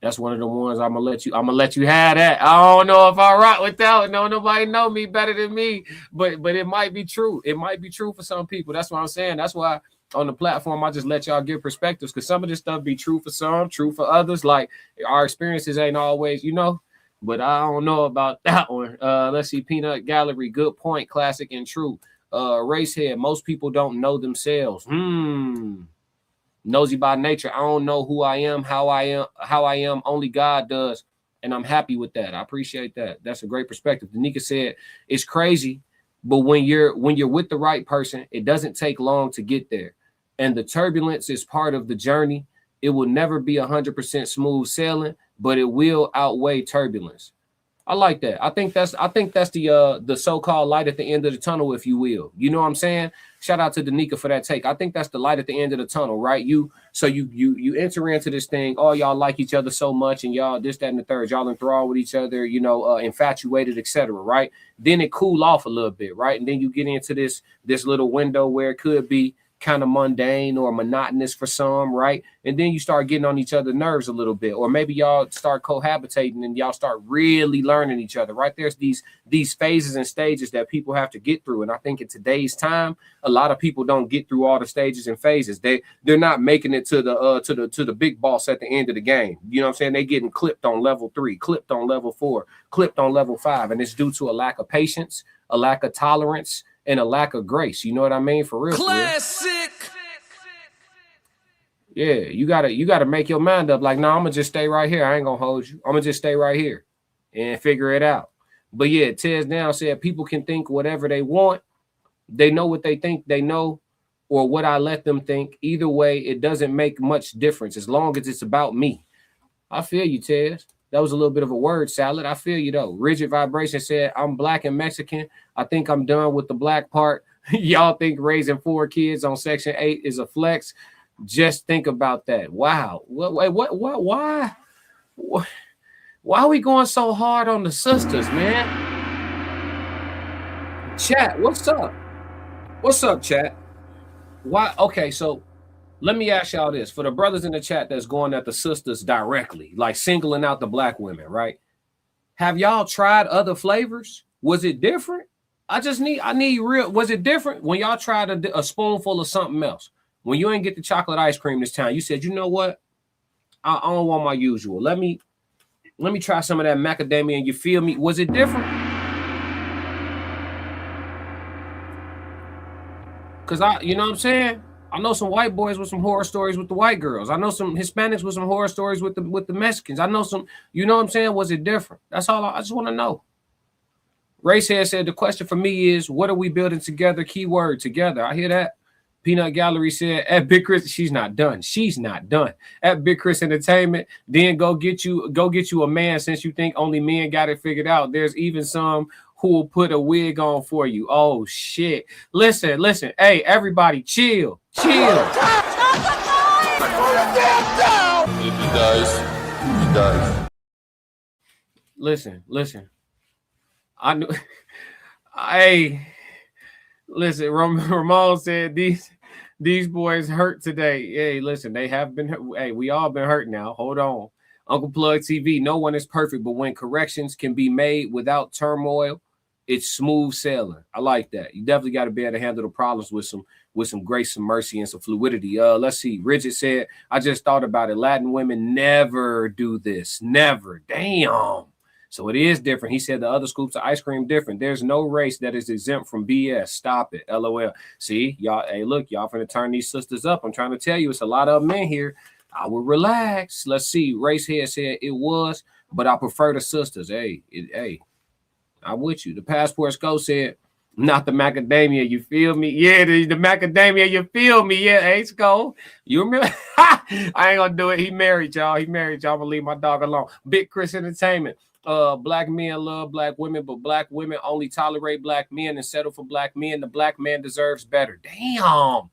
That's one of the ones I'm gonna let you have that. I don't know if I rock with that one. No, nobody know me better than me, but it might be true. It might be true for some people. That's what I'm saying. That's why on the platform I just let y'all give perspectives, because some of this stuff be true for some, true for others. Like our experiences ain't always, but I don't know about that one. Let's see. Peanut Gallery. Good point. Classic and true. Racehead. Most people don't know themselves. Nosy by nature. I don't know who I am, how I am. Only God does. And I'm happy with that. I appreciate that. That's a great perspective. Danica said it's crazy, but when you're with the right person, it doesn't take long to get there. And the turbulence is part of the journey. It will never be 100% smooth sailing, but it will outweigh turbulence. I like that. I think that's the so-called light at the end of the tunnel, if you will. You know what I'm saying? Shout out to Danica for that take. I think that's the light at the end of the tunnel, right? You enter into this thing. Oh, y'all like each other so much, and y'all this, that, and the third. Y'all enthralled with each other, infatuated, etc. Right? Then it cool off a little bit, right? And then you get into this little window where it could be kind of mundane or monotonous for some, right? And then you start getting on each other's nerves a little bit, or maybe y'all start cohabitating and y'all start really learning each other, right? There's these phases and stages that people have to get through, and I think in today's time, a lot of people don't get through all the stages and phases. They're not making it to the big boss at the end of the game. You know what I'm saying? They getting clipped on level 3, clipped on level 4, clipped on level 5, and it's due to a lack of patience, a lack of tolerance, and a lack of grace. You know what I mean? For real. Classic. Yeah, you gotta make your mind up. Like, no, I'm gonna just stay right here. I ain't gonna hold you. I'm gonna just stay right here and figure it out. But yeah, Tez Down said people can think whatever they want. They know what they think they know, or what I let them think. Either way, it doesn't make much difference as long as it's about me. I feel you, Tez. That was a little bit of a word salad. I feel you, though. Rigid Vibration said, I'm black and Mexican. I think I'm done with the black part. Y'all think raising 4 kids on Section 8 is a flex? Just think about that. Wow. Why are we going so hard on the sisters, man? Chat, what's up? What's up, chat? Why? Okay, so let me ask y'all this. For the brothers in the chat that's going at the sisters directly, like singling out the black women, right? Have y'all tried other flavors? Was it different? I need real. Was it different when y'all tried a spoonful of something else? When you ain't get the chocolate ice cream this time, you said, you know what? I don't want my usual. Let me try some of that macadamia, and you feel me? Was it different? Cause you know what I'm saying? I know some white boys with some horror stories with the white girls. I know some Hispanics with some horror stories with the Mexicans. I know some, you know what I'm saying? Was it different? That's all I just want to know. Racehead said, the question for me is, what are we building together? Keyword together. I hear that. Peanut Gallery said, at Big Chris, she's not done. She's not done. At Big Chris Entertainment, then go get you a man since you think only men got it figured out. There's even some who will put a wig on for you. Oh shit. Listen. Hey, everybody, chill. If he dies. Listen. I knew. Hey, listen. Ramon said these boys hurt today. Hey, listen, they have been. Hey, we all been hurt now. Hold on. Uncle Plug TV. No one is perfect, but when corrections can be made without turmoil, it's smooth sailing. I like that. You definitely got to be able to handle the problems with some grace, some mercy, and some fluidity. Let's see. Rigid said, I just thought about it. Latin women never do this. Never. Damn. So it is different. He said the other scoops of ice cream different. There's no race that is exempt from BS. Stop it. LOL. See, y'all, hey, look, y'all finna turn these sisters up. I'm trying to tell you, it's a lot of men here. I will relax. Let's see. Racehead said it was, but I prefer the sisters. Hey, I'm with you. The Passport Go said, not the macadamia, you feel me? Yeah, the macadamia, you feel me? Yeah, hey, Sko. You remember? I ain't gonna do it. He married y'all. I'm gonna leave my dog alone. Big Chris Entertainment. Black men love black women, but black women only tolerate black men and settle for black men. The black man deserves better. Damn.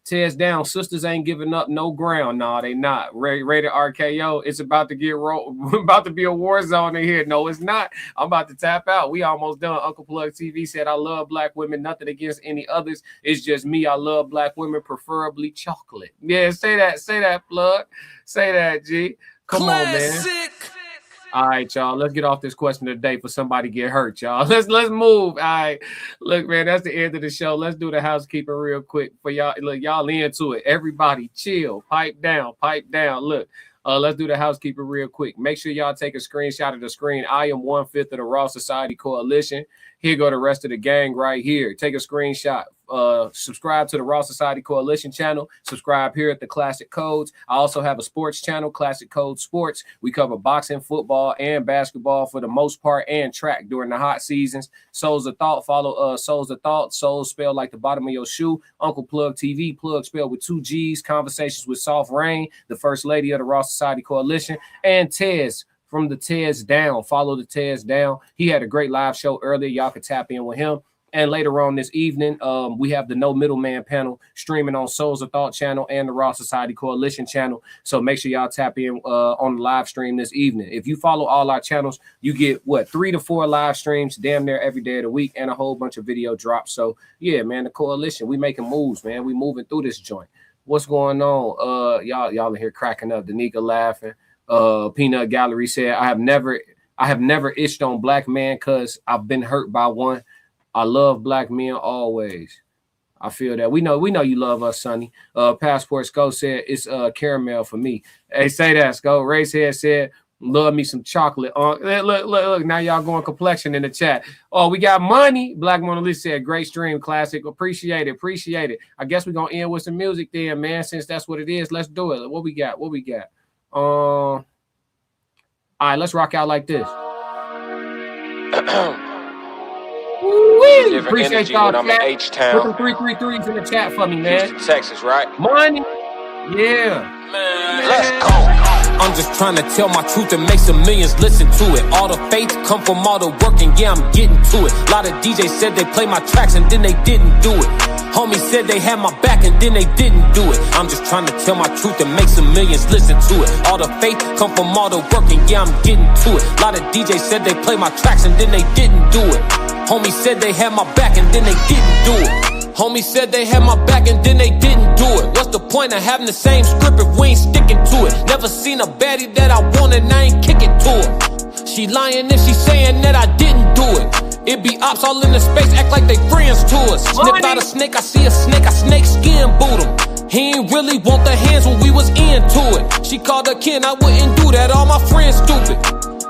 Tears down. Sisters ain't giving up no ground. No, they not. Rated RKO. It's about to get about to be a war zone in here. No, it's not. I'm about to tap out. We almost done. Uncle Plug TV said, I love black women. Nothing against any others. It's just me. I love black women, preferably chocolate. Yeah, say that, Plug. Say that, G. Come on, man. All right, y'all. Let's get off this question of the day for somebody get hurt, y'all. Let's move. All right. Look, man, that's the end of the show. Let's do the housekeeping real quick for y'all. Look, y'all into it. Everybody chill. Pipe down. Look, let's do the housekeeping real quick. Make sure y'all take a screenshot of the screen. I am 1/5 of the Raw Society Coalition. Here go the rest of the gang right here. Take a screenshot. Subscribe to the Raw Society Coalition channel. Subscribe here at the Classic Codes. I also have a sports channel, Classic Code Sports. We cover boxing, football, and basketball for the most part, and track during the hot seasons. Souls of Thought. Follow Souls of Thought. Souls spelled like the bottom of your shoe. Uncle Plug TV. Plug spelled with 2 G's. Conversations with Soft Rain, the First Lady of the Raw Society Coalition, and Tez from the Tez Down. Follow the Tez Down. He had a great live show earlier. Y'all can tap in with him. And later on this evening, we have the No Middleman panel streaming on Souls of Thought channel and the Raw Society Coalition channel. So make sure y'all tap in on the live stream this evening. If you follow all our channels, you get 3 to 4 live streams damn near every day of the week and a whole bunch of video drops. So yeah, man, the coalition, we making moves, man. We moving through this joint. What's going on? Y'all in here cracking up. Danica laughing. Peanut Gallery said, I have never itched on black man because I've been hurt by one. I love black men always. I feel that. We know you love us, Sonny. Passport Sko said it's caramel for me. Hey, say that, Sko. Racehead said, love me some chocolate. Look, now y'all going complexion in the chat. Oh, we got money. Black Mona Lisa said, great stream, classic. Appreciate it. I guess we're gonna end with some music then, man. Since that's what it is, let's do it. What we got? All right, let's rock out like this. Woo! a different Appreciate energy y'all, when I'm in chat. H-Town. Put them 333s in the chat for me, man. Houston, Texas, right? Money. Yeah. Man, let's go. I'm just trying to tell my truth and make some millions listen to it. All the faith come from all the work, and yeah, I'm getting to it. A lot of DJs said they play my tracks and then they didn't do it. Homies said they had my back and then they didn't do it. I'm just trying to tell my truth and make some millions listen to it. All the faith come from all the work, and yeah, I'm getting to it. A lot of DJs said they play my tracks and then they didn't do it. Homies said they had my back and then they didn't do it. Homies said they had my back and then they didn't do it. What's the point of having the same script if we ain't sticking to it? Never seen a baddie that I want and I ain't kicking to her. She lying if she saying that I didn't do it. It be ops all in the space, act like they friends to us. Snipped out a snake, I see a snake, I snake skin boot him. He ain't really want the hands when we was into it. She called her kin, I wouldn't do that, all my friends stupid.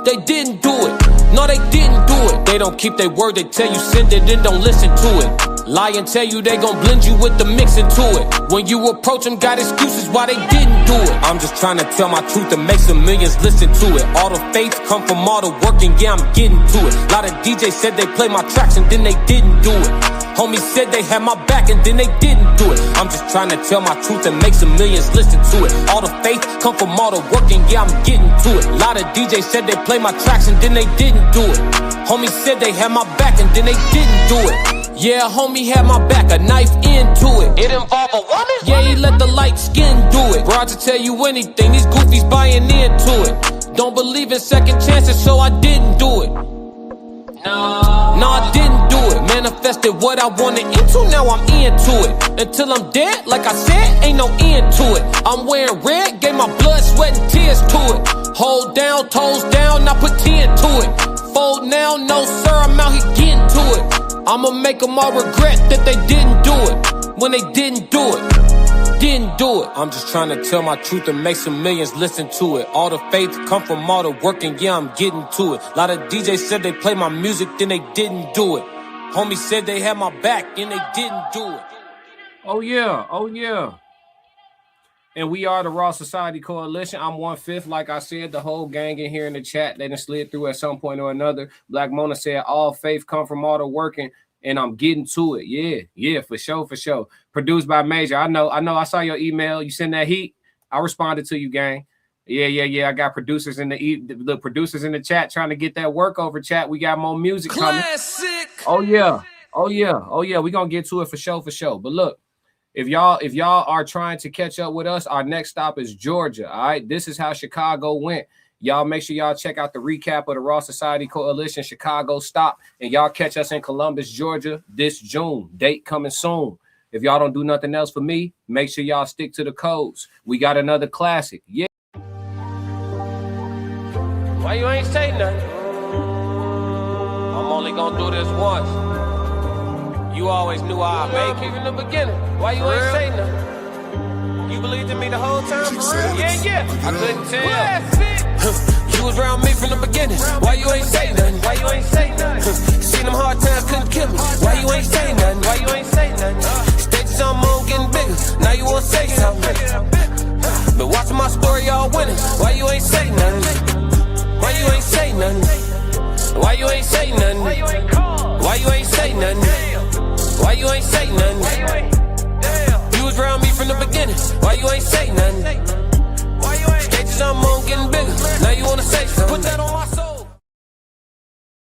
They didn't do it, no they didn't do it. They don't keep their word, they tell you send it and don't listen to it. Lie and tell you they gon' blend you with the mix into it. When you approach them, got excuses why they didn't do it. I'm just trying to tell my truth and make some millions listen to it. All the faith come from all the work, and yeah, I'm getting to it. A lot of DJs said they play my tracks and then they didn't do it. Homies said they had my back and then they didn't do it. I'm just trying to tell my truth and make some millions listen to it. All the faith come from all the work, and yeah, I'm getting to it. A lot of DJs said they play my tracks and then they didn't do it. Homies said they had my back and then they didn't do it. Yeah, homie had my back, a knife into it. It involve a woman? Yeah, he let the light skin do it. Bro, to tell you anything, these goofies buying into it. Don't believe in second chances, so I didn't do it. No, I didn't do it. Manifested what I wanted into, now I'm into it. Until I'm dead, like I said, ain't no end to it. I'm wearing red, gave my blood, sweat, and tears to it. Hold down, toes down, I put 10 to it. Fold now, no sir, I'm out here getting to it. I'ma make them all regret that they didn't do it. When they didn't do it, didn't do it. I'm just trying to tell my truth and make some millions listen to it. All the faith come from all the work, and yeah, I'm getting to it. A lot of DJs said they play my music, then they didn't do it. Homies said they had my back, and they didn't do it. Oh yeah, oh yeah. And we are the Raw Society Coalition. I'm 1/5. Like I said, the whole gang in here in the chat, they done slid through at some point or another. Black Mona said, all faith come from all the working, and I'm getting to it. Yeah, for sure, for sure. Produced by Major. I know. I saw your email. You send that heat. I responded to you, gang. Yeah. I got producers in the producers in the chat trying to get that work over, chat. We got more music coming. Classic. Oh yeah. We're gonna get to it for sure. But look. If y'all are trying to catch up with us, our next stop is Georgia. All right, this is how Chicago went. Y'all make sure y'all check out the recap of the Raw Society Coalition Chicago stop, and y'all catch us in Columbus, Georgia this June. Date coming soon. If y'all don't do nothing else for me, make sure y'all stick to the codes. We got another classic. Yeah. Why you ain't say nothing? I'm only gonna do this once. You always knew I'd make it in the beginning. Why you ain't say nothing? You believed in me the whole time, for real? Yeah. I couldn't tell. You was around me from the beginning. Why you ain't say nothing? Why you ain't say nothing? Seen them hard times couldn't kill me. Why you ain't say nothing? Why you ain't say nothing? Stages on moon getting bigger. Now you wanna say something. Been watching my story all winning. Why you ain't say nothing? Why you ain't say nothing? Why you ain't say nothing? Why you ain't say nothing? Why you ain't say nothing? You was around me from the beginning. Why you ain't say nothing? Stages on moon getting bigger. Now you wanna say something.